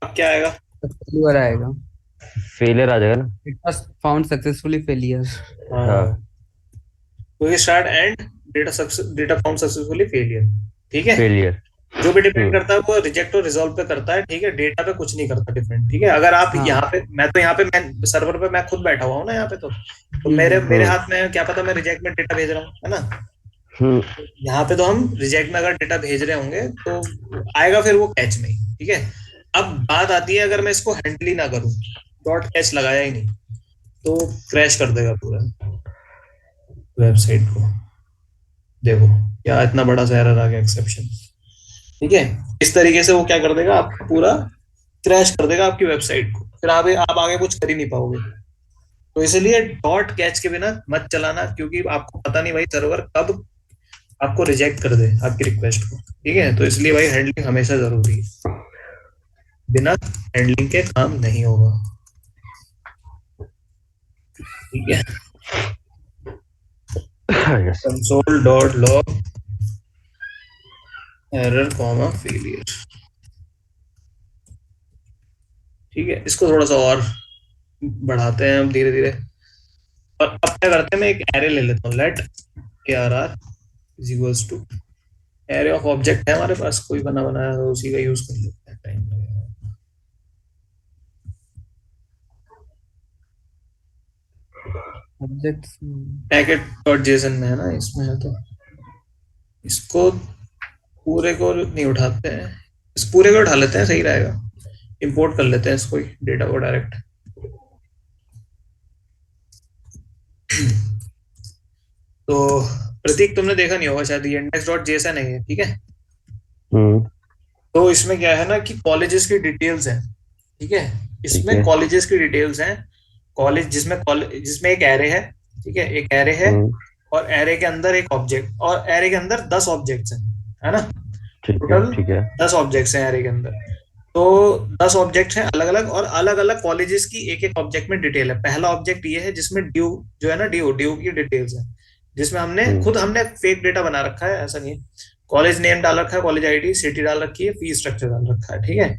अब क्या आएगा? फेलियर आएगा। फेलियर आ जाएगा ना। It was found successfully failure. हाँ, quick start and data found successfully failure, ठीक है। फेलियर। जो भी डिपेंड करता है वो रिजेक्ट और रिजॉल्व पे करता है, ठीक है, डेटा पे कुछ नहीं करता डिपेंड, ठीक है। अगर आप हाँ। यहाँ पे, मैं तो यहाँ पे, मैं सर्वर पे मैं खुद बैठा हुआ हूँ ना यहाँ पे, तो मेरे मेरे हाथ में क्या पता मैं रिजेक्ट में डेटा भेज रहा हूँ, है ना। यहाँ पे तो हम रिजेक्ट में अगर डेटा भेज रहे होंगे तो आएगा फिर वो कैच में ही, ठीक है। अब बात आती है अगर मैं इसको हैंडल ही ना करूँ, डॉट कैच लगाया ही नहीं, तो क्रैश कर देगा पूरा वेबसाइट को। देखो क्या इतना बड़ा सा एरर आ गया, एक्सेप्शन, ठीक है। इस तरीके से वो क्या कर देगा, आपका पूरा क्रैश कर देगा आपकी वेबसाइट को, फिर आप आगे कुछ कर ही नहीं पाओगे। तो इसलिए डॉट कैच के बिना मत चलाना, क्योंकि आपको पता नहीं भाई सर्वर कब आपको रिजेक्ट कर दे आपकी रिक्वेस्ट को, ठीक है। तो इसलिए भाई हैंडलिंग हमेशा जरूरी है, बिना हैंडलिंग के काम नहीं होगा, ठीक है। Console dot log error comma failure, ठीक है। इसको थोड़ा सा और बढ़ाते हैं हम धीरे धीरे, और अब क्या करते हैं, मैं एक एरे ले लेता हूँ, let ARR is equals to array of object है हमारे पास कोई बना बनाया, तो उसी का यूज कर लेते हैं, टाइम लगेगा। ऑब्जेक्ट्स पैकेट डॉट जेसन में है ना, इसमें है, तो इसको पूरे को नहीं उठाते हैं, इस पूरे को उठा लेते हैं, सही रहेगा। इंपोर्ट कर लेते हैं इसको, डेटा को डायरेक्ट। तो प्रतीक तुमने देखा नहीं होगा शायद, ये इंडेक्स डॉट जेसन है, ठीक है। तो इसमें क्या है ना कि कॉलेजेस की डिटेल्स हैं, ठीक है। इसमें कॉलेजेस की डिटेल्स हैं, कॉलेज जिसमें एक एरे है, ठीक है, एक एरे है, और एरे के अंदर एक ऑब्जेक्ट, और एरे के अंदर 10 ऑब्जेक्ट्स हैं, है ना। टोटल 10 ऑब्जेक्ट्स हैं एरे के अंदर। तो 10 ऑब्जेक्ट हैं अलग अलग, और अलग अलग कॉलेजेस की एक एक ऑब्जेक्ट में डिटेल है। पहला ऑब्जेक्ट ये है जिसमें ड्यू जो है ना, ड्यू की डिटेल्स है, जिसमें हमने फेक डेटा बना रखा है, ऐसा नहीं है। कॉलेज नेम डाल रखा है, कॉलेज आईडी, सिटी डाल रखी है, फीस स्ट्रक्चर डाल रखा है, ठीक है।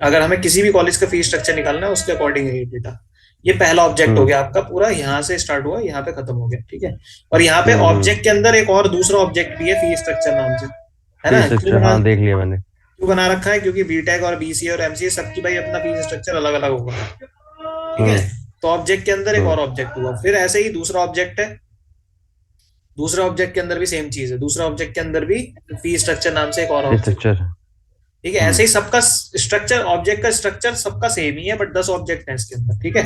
अगर हमें किसी भी कॉलेज का फीस स्ट्रक्चर निकालना है उसके अकॉर्डिंग है ये डेटा। ये पहला ऑब्जेक्ट हो गया आपका पूरा, यहाँ से स्टार्ट हुआ, यहाँ पे खत्म हो गया, ठीक है। और यहाँ पे ऑब्जेक्ट के अंदर एक और दूसरा ऑब्जेक्ट भी है, फीस स्ट्रक्चर नाम से, है ना। हाँ, देख लिया मैंने। क्यों बना रखा है, क्योंकि बीटेक और बीसीए और एमसीए सबकी भाई अपना फीस स्ट्रक्चर अलग अलग होगा, ठीक है। तो ऑब्जेक्ट के अंदर एक और ऑब्जेक्ट हुआ, फिर ऐसे ही दूसरा ऑब्जेक्ट है, दूसरा ऑब्जेक्ट के अंदर भी सेम चीज है, दूसरा ऑब्जेक्ट के अंदर भी फीस स्ट्रक्चर नाम से एक और ऑब्जेक्ट, ठीक है। ऐसे ही सबका स्ट्रक्चर, ऑब्जेक्ट का स्ट्रक्चर सबका सेम ही है, बट 10 ऑब्जेक्ट हैं इसके अंदर, ठीक है।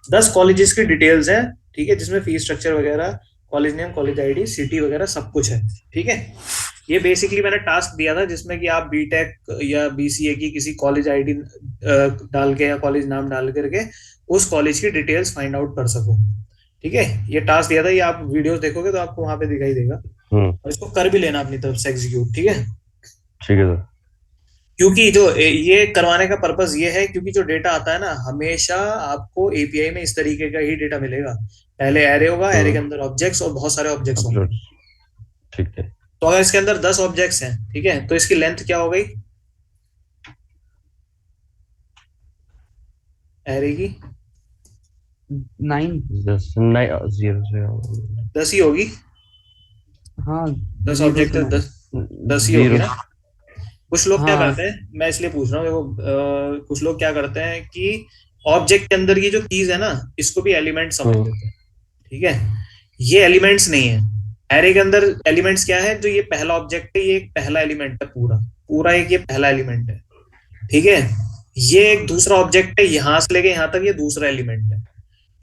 10 कॉलेजेस की डिटेल्स हैं, ठीक है, जिसमें फीस स्ट्रक्चर वगैरह, college name, college ID, city वगैरह सब कुछ है, ठीक है। ये बेसिकली मैंने टास्क दिया था जिसमें कि आप बीटेक या बीसीए की किसी कॉलेज आईडी डाल के या कॉलेज नाम डाल करके उस कॉलेज की डिटेल्स फाइंड आउट कर सको, ठीक है। ये टास्क दिया था, ये आप वीडियोस देखोगे तो आपको वहां पे दिखाई देगा, और इसको कर भी लेना अपनी तरफ से एग्जीक्यूट, ठीक है। ठीक है सर। क्योंकि जो ये करवाने का पर्पस ये है, क्योंकि जो डेटा आता है ना, हमेशा आपको एपीआई में इस तरीके का ही डेटा मिलेगा। पहले एरे होगा, एरे के अंदर ऑब्जेक्ट्स और बहुत सारे ऑब्जेक्ट्स होंगे, ठीक है। तो अगर इसके अंदर 10 ऑब्जेक्ट्स हैं, ठीक है, तो इसकी लेंथ क्या हो गई एरे की? 9 10 ही होगी। हाँ 10 ऑब्जेक्ट है, 10 ही होगी ना। कुछ लोग क्या करते हैं, मैं इसलिए पूछ रहा हूँ, देखो कुछ लोग क्या करते हैं कि ऑब्जेक्ट के अंदर की जो कीज है ना, इसको भी एलिमेंट समझ लेते हैं, ठीक है। ये एलिमेंट्स नहीं है, एरे के अंदर एलिमेंट्स क्या है, जो ये पहला ऑब्जेक्ट है, ये एक पहला एलिमेंट है, पूरा पूरा एक ये पहला एलिमेंट है, ठीक है। ये एक दूसरा ऑब्जेक्ट है, यहां से लेके यहां तक ये दूसरा एलिमेंट है,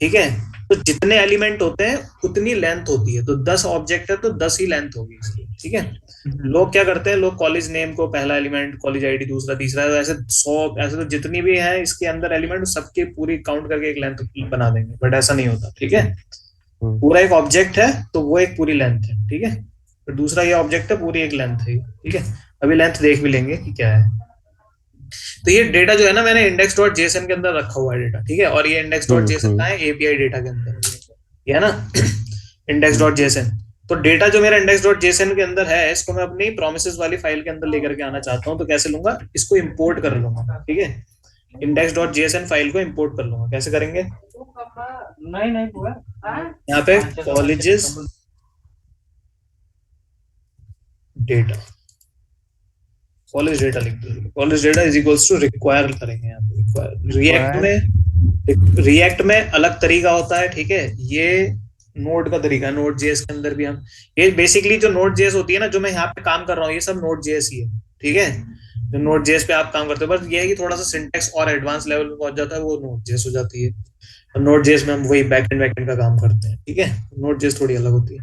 ठीक है। तो जितने एलिमेंट होते हैं उतनी लेंथ होती है, तो 10 ऑब्जेक्ट है तो 10 ही लेंथ होगी इसकी, ठीक है। लोग क्या करते हैं, लोग कॉलेज नेम को पहला एलिमेंट, कॉलेज आईडी दूसरा, तीसरा, ऐसे 100 ऐसे तो जितनी भी है इसके अंदर एलिमेंट सबके पूरी काउंट करके एक लेंथ बना देंगे, बट ऐसा नहीं होता। ठीक है, पूरा एक ऑब्जेक्ट है तो वो एक पूरी लेंथ है। ठीक है, तो दूसरा ये ऑब्जेक्ट है, पूरी एक लेंथ है। ठीक है, अभी लेंथ देख भी लेंगे कि क्या है। तो ये डेटा जो है ना, मैंने इंडेक्स डॉट जेएसएन के अंदर रखा हुआ है डेटा। ठीक है, और ये इंडेक्स डॉट जेएसएन का है एपीआई डेटा के अंदर, ये है ना इंडेक्स डॉट जेएसएन। तो डेटा जो मेरा इंडेक्स डॉट जेएसएन के अंदर है, इसको मैं अपनी प्रोमिसेस वाली फाइल के अंदर लेकर के आना चाहता हूँ। तो कैसे लूंगा, इसको इंपोर्ट कर लूंगा। ठीक है, इंडेक्स डॉट जेएसएन फाइल को इंपोर्ट कर लूंगा। कैसे करेंगे, यहाँ पे कॉलेजेस डेटा, कॉलेज डेटा लिख दो। College data is equals to require करेंगे यहाँ पे, रिक्वायर। रिएक्ट में अलग तरीका होता है। ठीक है, ये नोड का तरीका है, नोड जेएस के अंदर भी हम, ये बेसिकली जो नोड जेएस होती है ना, जो मैं यहाँ पे काम कर रहा हूँ, ये सब नोड जेएस ही है। ठीक है, जो नोड जेएस पे आप काम करते हो, बस ये है कि थोड़ा सा सिंटेक्स और एडवांस लेवल पे पहुंच जाता है, वो नोड जेएस हो जाती है। नोड जेएस में हम वही बैकएंड का काम करते हैं। ठीक है, नोड जेएस थोड़ी अलग होती है।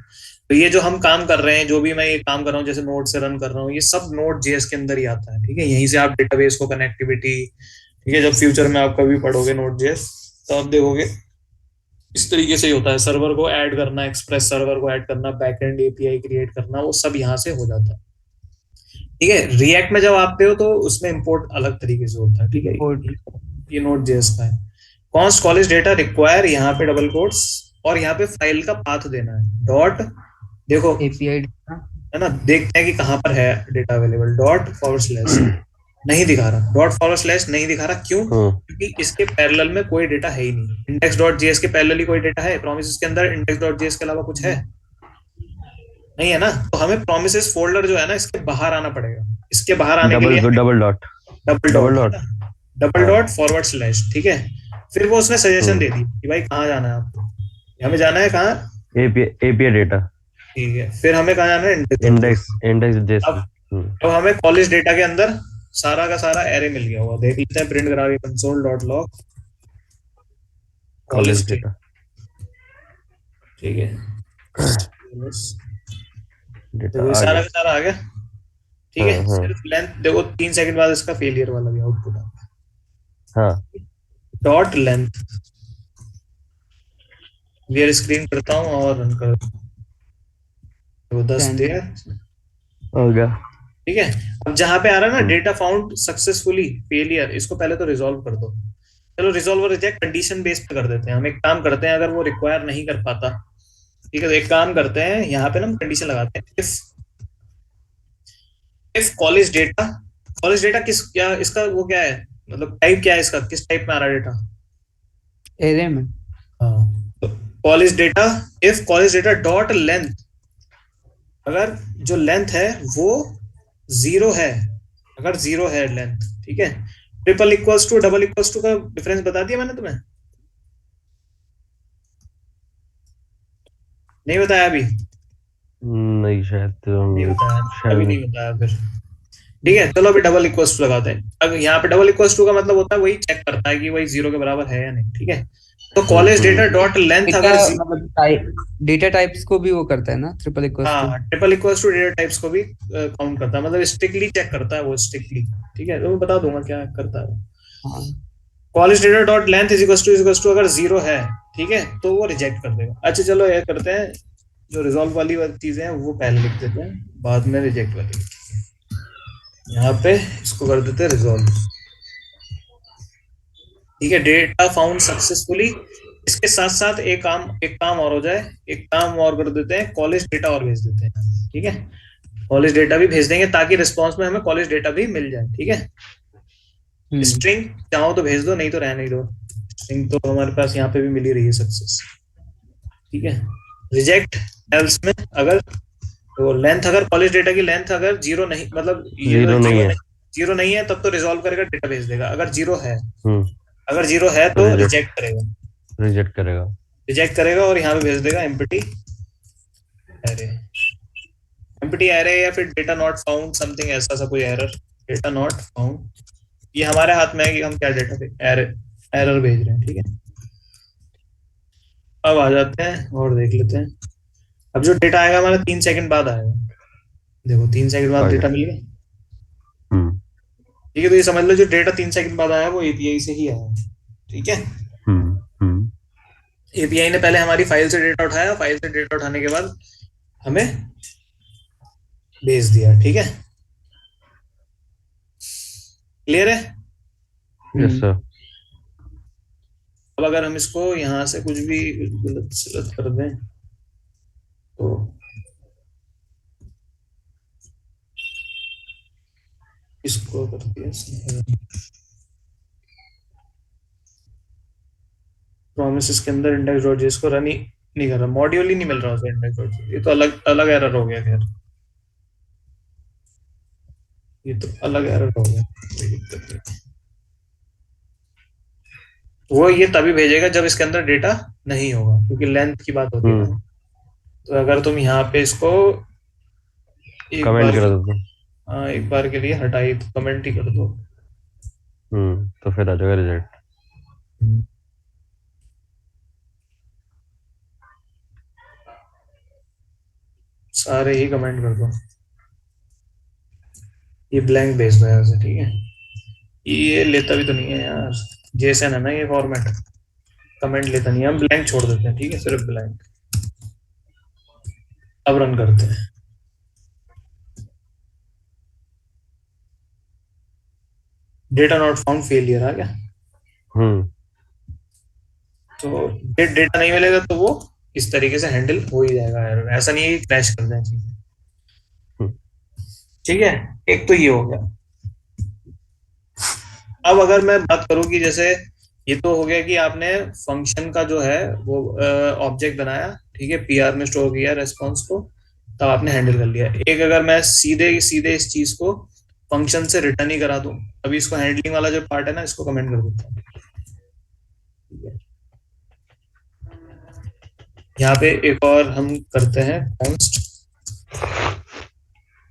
तो ये जो हम काम कर रहे हैं, जो भी मैं ये काम कर रहा हूँ, जैसे नोड से रन कर रहा हूँ, ये सब नोड जेएस के अंदर ही आता है। ठीक है, यहीं से आप डेटाबेस को कनेक्टिविटी, ठीक है, जब फ्यूचर में आप कभी पढ़ोगे नोड जेएस तो आप देखोगे इस तरीके से ही होता है। सर्वर को ऐड करना, एक्सप्रेस सर्वर को ऐड करना, बैकएंड एपीआई क्रिएट करना, वो सब यहाँ से हो जाता है। ठीक है, रिएक्ट में जब आते हो तो उसमें इंपोर्ट अलग तरीके से होता है। ठीक है, ये नोड जेएस का है। कॉन्स्ट कॉलेज डेटा रिक्वायर, यहाँ पे डबल कोट्स, और यहाँ पे फाइल का पाथ देना है, डॉट, देखो एपीआई डेटा है ना, देखते हैं कि कहाँ पर है data available. Dot forward slash नहीं दिखा रहा, डॉट फॉरवर्ड स्लैश नहीं दिखा रहा, क्यों? क्योंकि इसके पैरेलल में कोई डेटा है ही नहीं। इंडेक्स डॉट जेएस के पैरेलल ही कोई डेटा है? प्रोमिसेस के अंदर इंडेक्स डॉट जेएस के अलावा कुछ है नहीं, है ना। तो हमें प्रोमिसेस फोल्डर जो है ना, इसके बाहर आना पड़ेगा। इसके बाहर आने के लिए डबल डॉट फॉरवर्ड स्लैश। ठीक है, फिर वो उसने सजेशन दे दी कि भाई कहाँ जाना है आपको, हमें जाना है कहाँ, एपीआई डेटा। ठीक है, फिर हमें कहाँ जाना है, इंडेक्स जेएस। अब हमें कॉलेज डेटा के अंदर सारा का सारा एरे मिल गया हुआ। देख लेते हैं, प्रिंट करा के console dot log college data. ठीक है, तो सारा का सारा आ गया। ठीक है, सिर्फ लेंथ देखो, 3 सेकंड बाद इसका फेलियर वाला भी आउटपुट आ गया। हाँ, डॉट लेंथ क्लियर स्क्रीन करता हूँ और रन कर, तो 10 दिया हो गया। ठीक है, अब जहां पे आ रहा है ना डेटा फाउंड सक्सेसफुली फेलियर, इसको पहले तो रिजॉल्व कर दो। चलो रिजॉल्व और रिजेक्ट कंडीशन बेस पे कर देते हैं। हम एक काम करते हैं, अगर वो रिक्वायर नहीं कर पाता, ठीक है, तो एक काम करते हैं, यहाँ पे ना कंडीशन लगाते हैं, इफ कॉलेज डेटा किस, क्या इसका वो क्या है, मतलब टाइप क्या है इसका, किस टाइप में आ रहा है डेटा, एरे में। हाँ, तो college data, if college data dot length, अगर जो लेंथ है वो 0 है, अगर 0 है लेंथ, ठीक है। Triple equals to double equals to का डिफरेंस बता दिया मैंने तुम्हें, नहीं बताया अभी? नहीं, शायद नहीं बताया, अभी नहीं बताया फिर। ठीक है, चलो अभी डबल इक्वल्स टू लगाते हैं। अब यहाँ पे डबल इक्वल्स टू का मतलब होता है वही चेक करता है कि वही 0 के बराबर है या नहीं। ठीक है, तो कॉलेज डेटा डॉट लेंथ, अगर डेटा टाइप्स को भी वो करता है ना, ट्रिपल इक्वल्स टू। हाँ, triple equals to data types को भी काउंट करता है, मतलब स्ट्रिक्टली चेक करता है वो, स्ट्रिक्टली। ठीक है, तो मैं बता दूंगा क्या करता है। College data dot length is equals to अगर 0 है, ठीक है, तो वो रिजेक्ट कर देगा। अच्छा चलो ये करते हैं, जो रिजॉल्व वाली चीजें हैं वो पहले लिख देते हैं, बाद में रिजेक्ट वाली। यहाँ पे इसको कर देते हैं रिजॉल्व। ठीक है, डेटा फाउंड सक्सेसफुली। इसके साथ साथ एक काम और हो जाए, एक काम और कर देते हैं, कॉलेज डेटा और भेज देते हैं। ठीक है, कॉलेज डेटा भी भेज देंगे ताकि रिस्पॉन्स में हमें कॉलेज डेटा भी मिल जाए। ठीक है, स्ट्रिंग चाहो तो भेज दो, नहीं तो रहने दो। स्ट्रिंग तो हमारे पास यहाँ पे भी मिल ही रही है सक्सेस। ठीक है, रिजेक्ट एल्स में अगर तो लेंथ, अगर कॉलेज डेटा की लेंथ अगर 0 नहीं, मतलब 0 नहीं है, तब तो रिजॉल्व करेगा, डेटा भेज देगा। अगर 0 है, अगर 0 है तो रिजेक्ट करेगा और यहाँ पे भेज देगा एम्प्टी एरे या फिर डेटा नॉट फाउंड समथिंग, ऐसा सा कोई एरर, डेटा नॉट फाउंड। ये हमारे हाथ में है कि हम क्या डेटा एरर भेज रहे हैं। ठीक है, अब आ जाते हैं और देख लेते हैं। अब जो डेटा आएगा हमारा 3 सेकंड बाद आएगा। देखो 3 सेकंड बाद आ डेटा गया। मिल गया। हम्म ठीक है, तो ये समझ लो जो डेटा 3 सेकंड बाद आया वो एपीआई से ही आया। ठीक है, हम्म एपीआई ने पहले हमारी फाइल से डेटा उठाया, फाइल से डेटा उठाने के बाद हमें भेज दिया। ठीक है, क्लियर है? Yes sir. अब अगर हम इसको यहाँ से कुछ भी गलत सलत कर दें तो इसको कर दिया प्रोमिस के अंदर इंडेक्स डॉट जेएस को रन ही नहीं कर रहा, मॉड्यूल ही नहीं मिल रहा उसे इंडेक्स डॉट जेएस। ये तो अलग अलग एरर हो गया खैर, ये तो अलग एरर हो गया, कोई दिक्कत नहीं। वो ये तभी भेजेगा जब इसके अंदर डेटा नहीं होगा, क्योंकि लेंथ की बात होती है ना। तो अगर तुम यहाँ पे इसको एक कमेंट बार कर के, दो तो। हाँ एक बार के लिए हटाई तो कमेंट ही कर दो। तो फिर आ जाएगा रिजेक्ट। सारे ही कमेंट कर दो, ये ब्लैंक भेज दो यहाँ से। ठीक है, ये लेता भी तो नहीं है यार, जेसन है ना ये फॉर्मेट, कमेंट लेता नहीं है, हम ब्लैंक छोड़ देते हैं। ठीक है, सिर्फ ब्लैंक। अब रन करते हैं। डेटा नॉट फाउंड फेलियर आ गया। तो डेटा नहीं मिलेगा तो वो इस तरीके से हैंडल हो ही जाएगा यार, ऐसा नहीं है कि क्रैश कर जाए चीजें। ठीक है, एक तो ये हो गया। अब अगर मैं बात करूं कि जैसे ये तो हो गया कि आपने फंक्शन का जो है वो ऑब्जेक्ट बनाया, ठीक है, पीआर में स्टोर किया रेस्पॉन्स को, तब आपने हैंडल कर लिया। एक अगर मैं सीधे सीधे इस चीज को फंक्शन से रिटर्न ही करा दूं, अभी इसको हैंडलिंग वाला जो पार्ट है ना, इसको कमेंट कर देता हूं। यहाँ पे एक और हम करते हैं कॉन्स्ट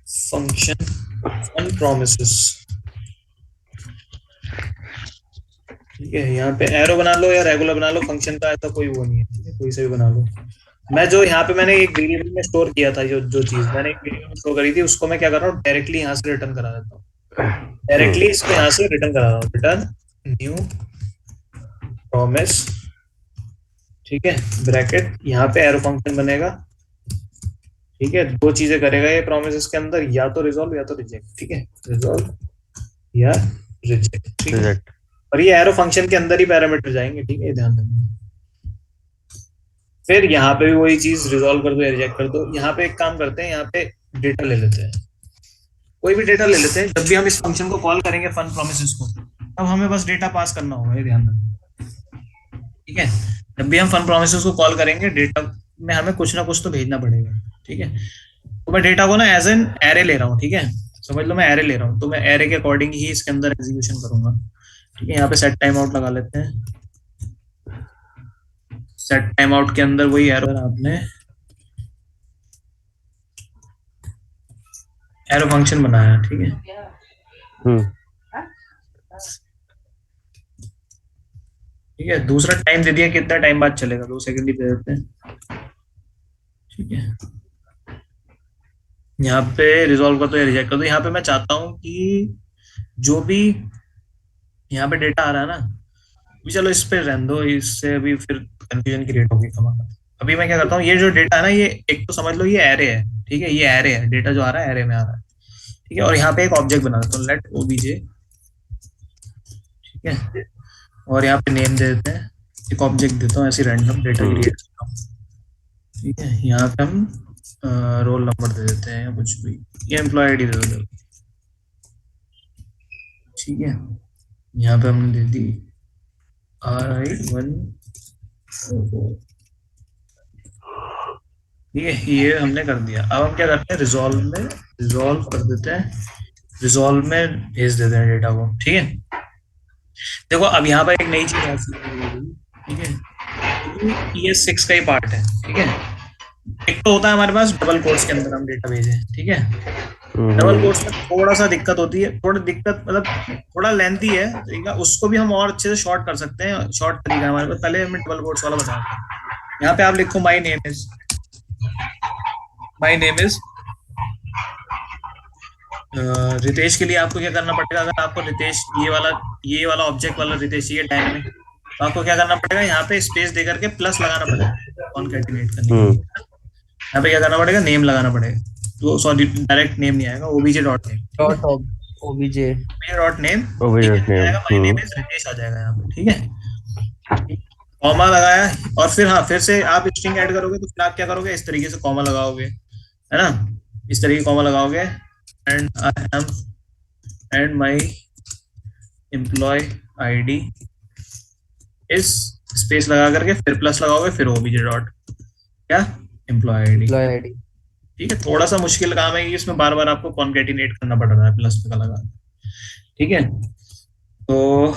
फंक्शन फन प्रोमिसेस। ठीक है, यहाँ पे एरो बना लो या रेगुलर बना लो, फंक्शन का ऐसा कोई वो नहीं है। ठीक है, कोई से भी बना लो। मैं जो यहाँ पे मैंने एक वेरिएबल में स्टोर किया था, जो जो चीज मैंने एक वेरिएबल में स्टोर करी थी, उसको मैं क्या कर रहा हूँ, डायरेक्टली यहाँ से रिटर्न करा देता हूँ। डायरेक्टली इसको यहाँ से रिटर्न करा रहा हूँ, रिटर्न न्यू प्रॉमिस। ठीक है, ब्रैकेट, यहाँ पे एरो फंक्शन बनेगा। ठीक है, दो चीजें करेगा ये प्रॉमिस के अंदर, या तो रिजॉल्व या तो रिजेक्ट। ठीक है, रिजॉल्व या रिजेक्ट। ठीक है, और ये एरो फंक्शन के अंदर ही पैरामीटर जाएंगे। ठीक है, ध्यान रखना। फिर यहाँ पे भी वही चीज, रिजॉल्व कर दो या रिजेक्ट कर दो। यहाँ पे एक काम करते हैं, यहाँ पे डेटा ले लेते हैं, कोई भी डेटा ले लेते हैं। जब भी हम इस फंक्शन को कॉल करेंगे फन प्रोमिसेस को, तब हमें बस डेटा पास करना होगा, ये ध्यान रखना। ठीक है, जब भी हम फन प्रोमिसेस को कॉल करेंगे, डेटा में हमें कुछ ना कुछ तो भेजना पड़ेगा। ठीक है, तो मैं डेटा को ना एज एन एरे ले रहा हूँ। ठीक है, समझ लो मैं एरे ले रहा हूँ, तो मैं एरे के अकॉर्डिंग ही इसके अंदर एग्जीक्यूशन करूंगा। ठीक है, यहाँ पे सेट टाइम आउट लगा लेते हैं। सेट टाइम आउट के अंदर वही एरो आपने एरो फंक्शन बनाया। ठीक है, ठीक है, दूसरा टाइम दे दिया, कितना टाइम बाद चलेगा, 2 सेकंड ही दे देते हैं। ठीक है, यहाँ पे रिजॉल्व कर दो या रिजेक्ट कर दो। यहाँ पे मैं चाहता हूँ कि जो भी यहाँ पे डेटा आ रहा है ना, भी चलो इस पे रहने दो, इससे अभी फिर कंफ्यूजन क्रिएट होगी हमारा। अभी मैं क्या करता हूँ, ये जो डेटा है ना, ये एक तो समझ लो ये एरे है। ठीक है, ये एरे है, डेटा जो आ रहा है एरे में आ रहा है। ठीक है, और यहाँ पे एक ऑब्जेक्ट बना देता हूँ, लेट ओबीजे। ठीक है, और यहाँ पे नेम दे देते हैं, एक ऑब्जेक्ट देता हूँ ऐसे रैंडम डेटा क्रिएट करता हूँ। ठीक है, यहाँ पे हम रोल नंबर दे देते हैं या कुछ भी, ये एम्प्लॉय आईडी दे दो। ठीक है, यहाँ पे हमने दे दी RI1। ठीक है, ये हमने कर दिया। अब हम क्या करते हैं, रिजॉल्व में रिजॉल्व कर देते हैं, रिजॉल्व में भेज देते हैं डेटा को। ठीक है, देखो अब यहाँ पर एक नई चीज आ सकती है। ठीक है, ये 6 का ही पार्ट है। ठीक है, एक तो होता है हमारे पास डबल कोट्स के अंदर हम डेटा भेजें। ठीक है, डबल कोट्स में थोड़ा सा दिक्कत होती है, थोड़ा दिक्कत मतलब थोड़ा लेंथी है। ठीक है, उसको भी हम और अच्छे से शॉर्ट कर सकते हैं, शॉर्ट तरीका हमारे पास। पहले हमें डबल कोट्स वाला बताते हैं। यहाँ पे आप लिखो माई नेम इज रितेश के लिए आपको क्या करना पड़ेगा, अगर आपको रितेश ये वाला ऑब्जेक्ट वाला रितेश ये डायनेमिक, तो आपको क्या करना पड़ेगा, यहाँ पे स्पेस दे करके प्लस लगाना पड़ेगा कॉन्कैटिनेट करने के लिए। यहाँ पे क्या करना पड़ेगा, नेम लगाना पड़ेगा, तो सॉरी डायरेक्ट नेम नहीं आएगा, OBJ dot name, dot OBJ dot name, OBJ ठीक है, आएगा माय नेम इज रितेश आ जाएगा यहाँ पे, ठीक है। कॉमा लगाया, और फिर हाँ फिर से आप स्ट्रिंग ऐड करोगे तो फिर आप क्या करोगे, इस तरीके से कॉमा लगाओगे, है ना, इस तरीके कॉमा लगाओगे, and I am and my employee ID इस स्पेस लगा करके फिर प्लस लगाओगे, फिर ओबीजे डॉट क्या एम्प्लॉय आईडी, आईडी। ठीक है। थोड़ा सा मुश्किल काम है, इसमें बार बार आपको कॉन्केटिनेट करना पड़ रहा है प्लस का लगा, ठीक है। तो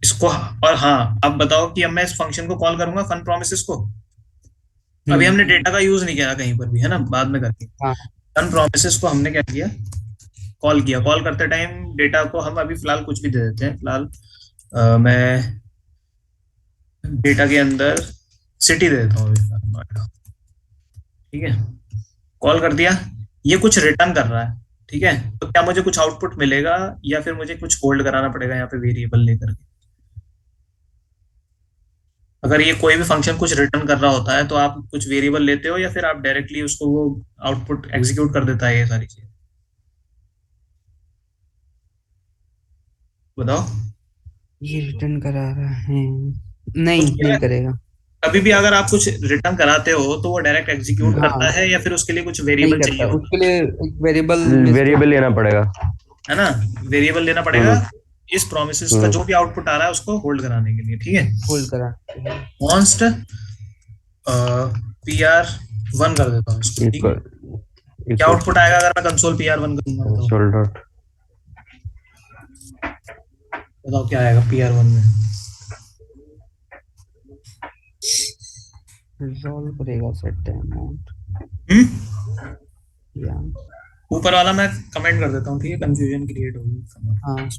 इसको, और हाँ अब बताओ कि अब मैं इस फंक्शन को कॉल करूंगा फन प्रोमिसेस को, अभी हमने डेटा का यूज नहीं किया कहीं पर भी, है ना, बाद में करके। हाँ। फन प्रोमिसेस को हमने क्या किया, कॉल किया, कॉल करते टाइम डेटा को हम अभी फिलहाल कुछ भी दे देते हैं, फिलहाल मैं डेटा के अंदर सिटी दे देता हूँ अभी नोएडा, ठीक है। कॉल कर दिया, ये कुछ रिटर्न कर रहा है, ठीक है, तो क्या मुझे कुछ आउटपुट मिलेगा या फिर मुझे कुछ होल्ड कराना पड़ेगा यहाँ पे वेरिएबल लेकर के। अगर ये कोई भी फंक्शन कुछ रिटर्न कर रहा होता है तो आप कुछ वेरिएबल लेते हो या फिर आप डायरेक्टली उसको वो आउटपुट एग्जीक्यूट कर देता है, ये सारी चीजें बताओ। ये रिटर्न करा रहा है, नहीं करेगा। कभी भी अगर आप कुछ रिटर्न कराते हो तो वो डायरेक्ट एग्जीक्यूट हाँ। करता है या फिर उसके लिए कुछ नहीं वेरिएबल चाहिए करता, होता उसके लिए एक वेरिएबल लेना पड़ेगा, है ना, वेरिएबल लेना पड़ेगा इस प्रोमिसेस का जो भी आउटपुट आ रहा है उसको होल्ड कराने के लिए, ठीक है। होल्ड करा कॉन्स्ट PR1 कर देता हूँ इसको, ठीक है। क्या आउटपुट आएगा अगर मैं कंसोल PR1 करूंगा, कंसोल डॉट, बताओ क्या आएगा PR1 में, रिजॉल्व करेगा सेट अमाउंट। या ऊपर वाला मैं कमेंट कर देता हूँ, ठीक है, कंफ्यूजन क्रिएट होगी, हाँ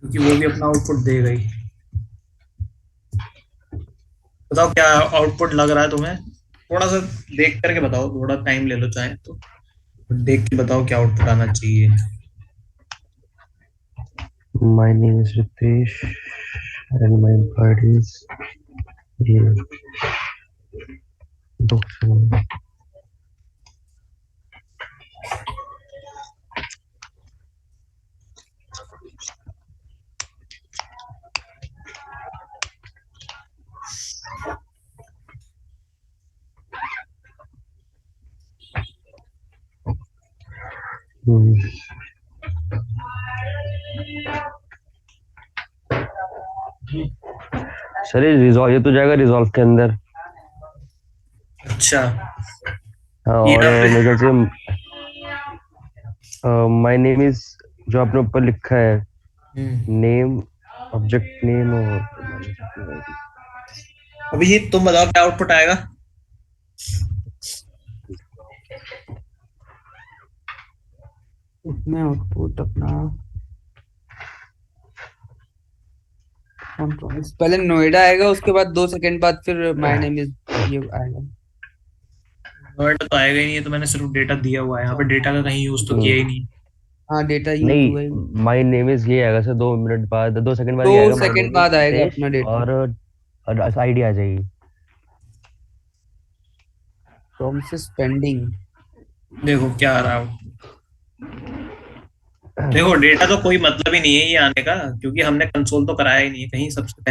क्योंकि वो भी अपना आउटपुट देगा ही। बताओ क्या आउटपुट लग रहा है तुम्हें, थोड़ा सा देख करके बताओ, थोड़ा टाइम ले लो चाहे तो, देख के बताओ क्या आउटपुट आना चाहिए। My name is Ritesh and my employee is ये सर ये तो जाएगा रिजॉल्व के अंदर। अच्छा हाँ, और मेरे ख्याल से माय नेम इज जो आपने ऊपर लिखा है, नेम ऑब्जेक्ट नेम, और अभी ये तुम बताओ क्या आउटपुट आएगा। उसमें आउटपुट अपना पहले नोएडा आएगा, उसके बाद 2 सेकंड बाद फिर माय नेम इज ये आएगा। नोएडा तो आएगा ही नहीं, तो मैंने सिर्फ डेटा दिया हुआ है, यहाँ पे डेटा का कहीं यूज तो किया ही नहीं। हाँ डेटा यूज नहीं, हुआ ही। माय नेम इज ये आएगा सर 2 मिनट बाद, 2 सेकंड बाद 2 सेकंड बाद आएगा अपना डेटा, और आईडी आ जाएगी। प्रोमिसेस पेंडिंग, देखो क्या आ रहा है, देखो डेटा तो कोई मतलब ही नहीं है ये आने का, क्योंकि हमने कंसोल तो कराया ही नहीं है कहीं। सबसे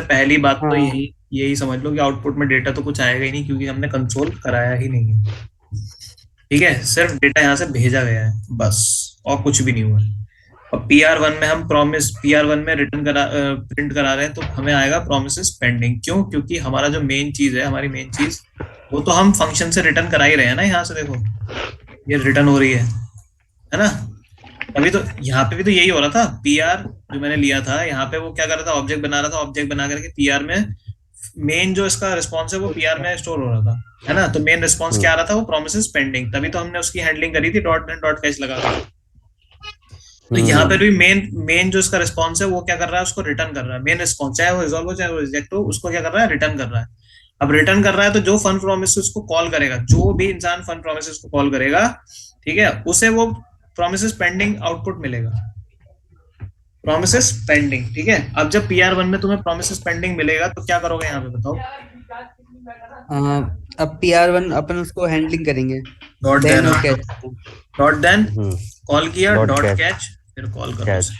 पहली बात तो यही समझ लो कि आउटपुट में डेटा तो कुछ आएगा ही नहीं, क्योंकि हमने कंसोल कराया ही नहीं है, ठीक है। सिर्फ डेटा यहाँ से भेजा गया है बस, और कुछ भी नहीं हुआ। और PR1 में हम PR1 में प्रिंट करा रहे हैं, तो हमें आएगा प्रोमिसेस पेंडिंग। क्यों? क्योंकि हमारा जो मेन चीज है, हमारी मेन चीज वो तो हम फंक्शन से रिटर्न करा ही रहे हैं ना। यहाँ से देखो ये रिटर्न हो रही है ना। अभी तो यहाँ पे भी तो यही हो रहा था। PR जो मैंने लिया था यहाँ पे, वो क्या कर रहा था, ऑब्जेक्ट बना रहा था। ऑब्जेक्ट बना करके PR में मेन जो इसका रिस्पॉन्स है वो PR में स्टोर हो रहा था, है ना। तो मेन रिस्पॉन्स क्या आ रहा था, वो प्रोमिसेस पेंडिंग। तभी तो हमने उसकी हैंडलिंग करी थी डॉट नेट डॉट कैच लगा कर। तो यहाँ पे भी मेन जो इसका रिस्पॉन्स है वो क्या कर रहा है, उसको रिटर्न कर रहा है। मेन रिस्पॉन्स चाहे वो रिजॉल्व हो चाहे वो रिजेक्ट हो, उसको क्या कर रहा है, रिटर्न कर रहा है। अब रिटर्न कर रहा है तो जो फन प्रोमिसेस को कॉल करेगा, जो भी इंसान फन प्रोमिसेस को कॉल करेगा, ठीक है, उसे वो प्रोमिसेस पेंडिंग आउटपुट मिलेगा, प्रोमिसेस पेंडिंग। ठीक है, अब जब PR1 में तुम्हें प्रोमिसेस पेंडिंग मिलेगा तो क्या करोगे यहाँ पे बताओ? अब PR1 अपन उसको हैंडलिंग करेंगे, डॉट देन देन और कैच। डॉट देन कॉल किया, Dot डॉट catch. कैच, फिर कॉल करो कैच उसे,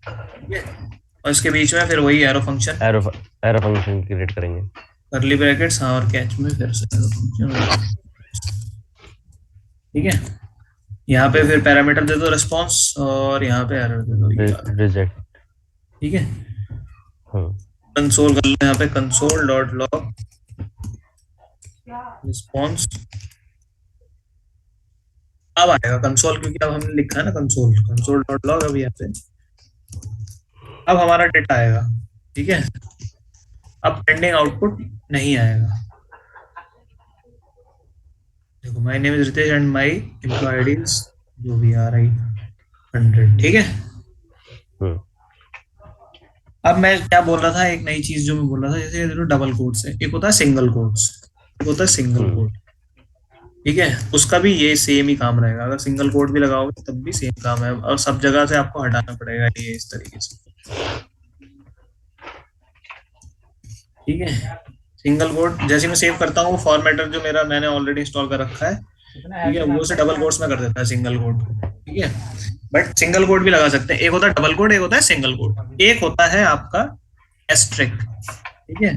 ठीक है, और इसके बीच में फिर वही arrow function, arrow function create करेंगे। कर्ली ब्रैकेट्स, हाँ, और कैच में फिर से एरो फंक्शन, ठीक है। यहाँ पे फिर पैरामीटर दे दो रिस्पॉन्स, और यहाँ पे एरर दे दो रिजेक्ट। ठीक है, कंसोल कर लो यहाँ पे, कंसोल डॉट लॉग रिस्पॉन्स, अब आएगा कंसोल, क्योंकि अब हमने लिखा है ना कंसोल, कंसोल डॉट लॉग। अब यहाँ पे अब हमारा डेटा आएगा, ठीक है। अब पेंडिंग आउटपुट नहीं आएगा। देखो, my name is Ritesh and my employee ID is जो भी आ रही 100, ठीक है। अब मैं क्या बोल रहा था, एक नई चीज जो मैं बोल रहा था, जैसे डबल कोट्स है, एक होता है सिंगल कोट्स, एक होता है सिंगल कोट, ठीक है। उसका भी ये सेम ही काम रहेगा, अगर सिंगल कोट भी लगाओगे तब भी सेम काम है, और सब जगह से आपको हटाना पड़ेगा ये इस तरीके से, ठीक है। सिंगल कोट जैसे मैं सेव करता हूँ, फॉर्मेटर जो मेरा मैंने ऑलरेडी इंस्टॉल कर रखा है, ठीक है, वो से डबल कोट्स में कर देता है सिंगल कोट को, ठीक है। बट सिंगल कोट भी लगा सकते हैं, एक होता है डबल कोट, एक होता है सिंगल कोट, एक होता है आपका एस्ट्रिक, ठीक है।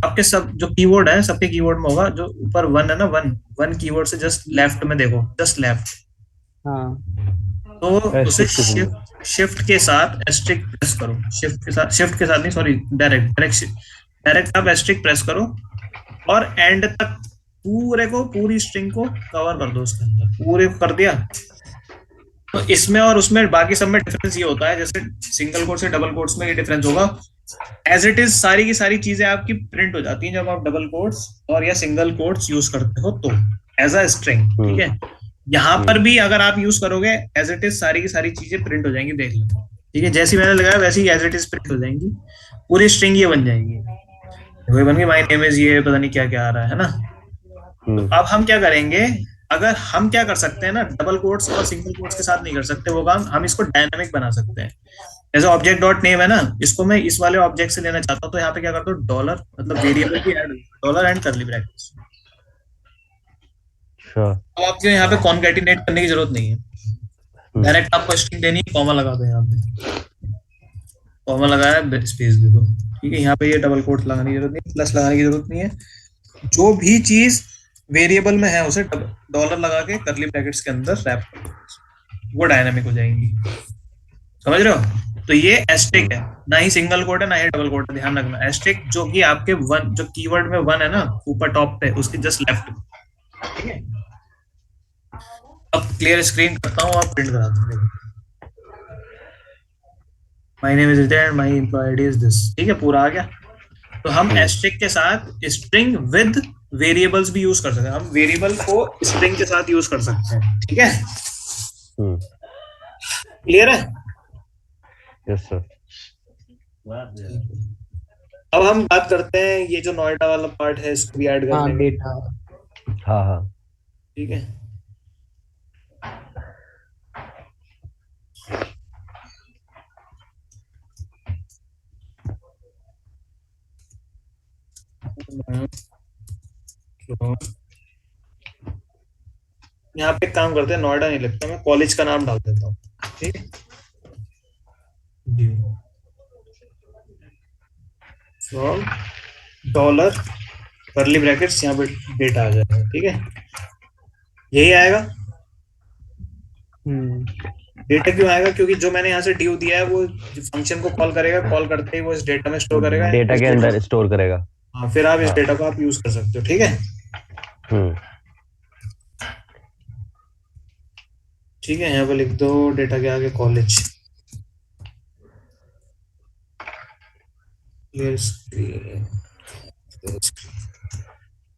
आपके सब जो कीवर्ड है, सबके कीवर्ड में होगा, जो ऊपर वन है ना, वन कीवर्ड से जस्ट लेफ्ट में देखो, जस्ट लेफ्ट, हाँ, तो उसे शिफ्ट के साथ एस्ट्रिक प्रेस करो, शिफ्ट के साथ नहीं, सॉरी, डायरेक्ट आप एस्ट्रिक प्रेस करो, और एंड तक पूरी स्ट्रिंग को कवर कर दो, उसके अंदर पूरे को कर दिया। तो इसमें और उसमें बाकी सब में डिफरेंस ये होता है, जैसे सिंगल कोट से डबल कोट्स में ये डिफरेंस होगा, एज इट इज सारी की सारी चीजें आपकी प्रिंट हो जाती हैं जब आप डबल कोट्स और या सिंगल कोट्स यूज करते हो, तो एज अ स्ट्रिंग, ठीक है। यहाँ पर भी अगर आप यूज करोगे एज इट इज सारी की सारी चीजें प्रिंट हो जाएंगी, देख लो, ठीक है। जैसी मैंने लगाया वैसी ही एज इट इज प्रिंट हो जाएंगी, पूरी स्ट्रिंग ये बन जाएगी, वही बन गई माय नेम इज, ये पता नहीं क्या क्या आ रहा है ना। तो अब हम क्या करेंगे, अगर हम क्या कर सकते हैं ना, डबल कोट्स और सिंगल कोट्स के साथ नहीं कर सकते वो काम, हम इसको डायनामिक बना सकते हैं। जैसे ऑब्जेक्ट डॉट नेम है ना, इसको मैं इस वाले ऑब्जेक्ट से लेना चाहता हूँ, तो यहाँ पे क्या करता हूँ, डॉलर मतलब वेरिएबल की add, dollar and curly brackets. अब आपको यहाँ पे कॉन्कैटिनेट करने की जरूरत नहीं है, डायरेक्ट आपको स्ट्रिंग देनी है, कॉमा लगा दो, यहाँ पे कॉमा लगाया, स्पेस दे दो, ठीक है। यहाँ पे ये डबल कोट लगाने की जरूरत नहीं, प्लस लगाने की जरूरत नहीं है, जो भी चीज वेरिएबल में है उसे डॉलर लगा के कर्ली ब्रैकेट्स के अंदर रैप कर दो, वो डायनामिक हो जाएंगी, समझ रहे हो। तो ये एस्ट्रिक है, ना ही सिंगल कोट है ना ही डबल कोट है, ध्यान रखना। एस्ट्रिक जो कि आपके वन, जो कीवर्ड में वन है ना ऊपर टॉप पे, उसके जस्ट लेफ्ट, ठीक है। अब क्लियर स्क्रीन करता हूँ, आप प्रिंट कराता हूँ, my name is Ritesh and my employee ID is this, ठीक है, पूरा आ गया। तो हम एस्ट्रिक के साथ स्ट्रिंग विद वेरिएबल्स भी यूज कर सकते हैं, हम वेरिएबल को स्ट्रिंग के साथ यूज कर सकते हैं, ठीक है। क्लियर है? Yes sir. अब हम बात करते हैं, ये जो नोएडा वाला पार्ट है इसको भी ऐड करने में, डेटा, हाँ, ठीक है। यहाँ पे काम करते हैं, नोएडा नहीं लिखता, मैं कॉलेज का नाम डाल देता हूँ, ठीक है जी। फ्रॉम डॉलर कर्ली ब्रैकेट्स, यहाँ पे डेटा आ जाएगा, ठीक है, यही आएगा। डेटा क्यों आएगा, क्योंकि जो मैंने यहाँ से ड्यू दिया है वो फंक्शन को कॉल करेगा, कॉल करते ही वो इस डेटा में स्टोर करेगा, डेटा के अंदर स्टोर करेगा। हाँ, फिर आप इस डेटा को आप यूज कर सकते हो, ठीक है। ठीक है, यहाँ पे लिख दो डेटा के आगे कॉलेज।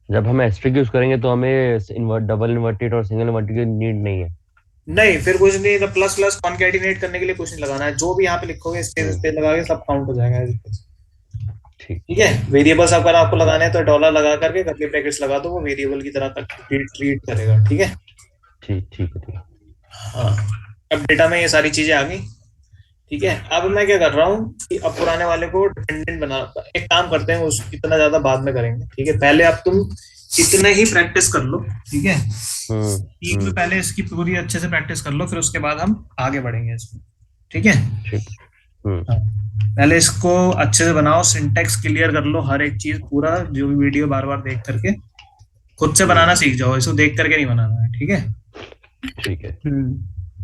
जब हम एस्ट्रिक यूज करेंगे तो हमें डबल इन्वर्टेड और सिंगल इन्वर्टेड की नीड नहीं है। नहीं, फिर कुछ नहीं, तो प्लस प्लस कॉन्कैटिनेट करने के लिए कुछ नहीं लगाना है, जो भी यहाँ पे लिखोगे स्पेस लगा के सब काउंट हो जाएगा। ठीक ठीक है। वेरिएबल्स अगर आपको लगाने हैं तो डॉलर लगा करके कर्ली ब्रैकेट्स लगा दो, वो वेरिएबल की तरह ट्रीट करेगा। ठीक है। ठीक ठीक है ठीक है। हाँ, अब डेटा में ये सारी चीजें आ गई। ठीक है। अब मैं क्या कर रहा हूँ कि अब पुराने वाले को डिपेंडेंट बना, एक काम करते हैं, उस इतना ज्यादा बाद में करेंगे। ठीक है, पहले अब तुम इतने ही प्रैक्टिस कर लो। ठीक है, वीक में पहले इसकी पूरी अच्छे से प्रैक्टिस कर लो, फिर उसके बाद हम आगे बढ़ेंगे इसमें। ठीक है। ठीक। हाँ, पहले इसको अच्छे से बनाओ, सिंटेक्स क्लियर कर लो, हर एक चीज पूरा, जो भी वीडियो बार बार देख करके खुद से बनाना सीख जाओ, इसको देख करके नहीं बनाना है। ठीक है, ठीक है।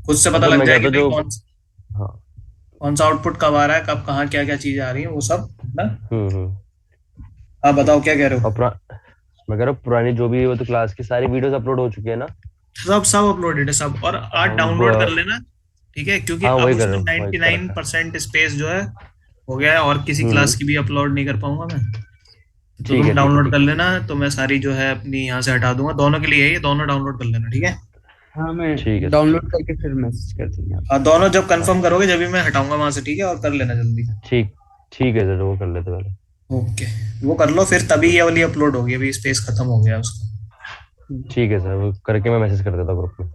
खुद से पता मतलब लग मैं जाए कहता कि भाई जो हाँ। कौन सा आउटपुट कब आ रहा है, कब कहाँ क्या क्या चीजें आ रही हैं, वो सब ना। हम्म। आप बताओ क्या कह रहे और हो। मैं कह रहा हूँ पुरानी जो भी वो तो क्लास की सारी वीडियोस अपलोड हो चुकी है ना। सब सब अपलोडेड है सब, और आज हम डाउनलोड कर लेना। ठीक है, क्योंकि हाँ अब वही कर उसमें रहा हूँ, वही कर रखा है। 99% स्पेस जो है हो गया है, और किसी क्लास हम्म। की भी अपलोड नहीं कर पाऊंगा मैं। तो ठीक तुम है ठीक है डाउनलोड ठीक कर है। लेना, तो मैं सारी जो है अपनी यहाँ से हटा दूंगा, दोनों के लिए है ये, दोनों डाउनलोड कर लेना। ठीक है। हाँ, मैं ठीक है सर ठीक डाउनलोड करके फिर मैसेज कर दूंगा आपको। हाँ, दोनों जब हाँ कंफर्म करोगे जब भी मैं हटाऊंगा वहां से। ठीक है, और कर लेना जल्दी। ठीक। ठीक है सर वो कर लेते पहले। ओके, वो कर लो, फिर तभी ये वाली अपलोड होगी, अभी स्पेस खत्म हो गया उसका। ठीक है सर वो करके मैं मैसेज कर देता हूँ ग्रुप में।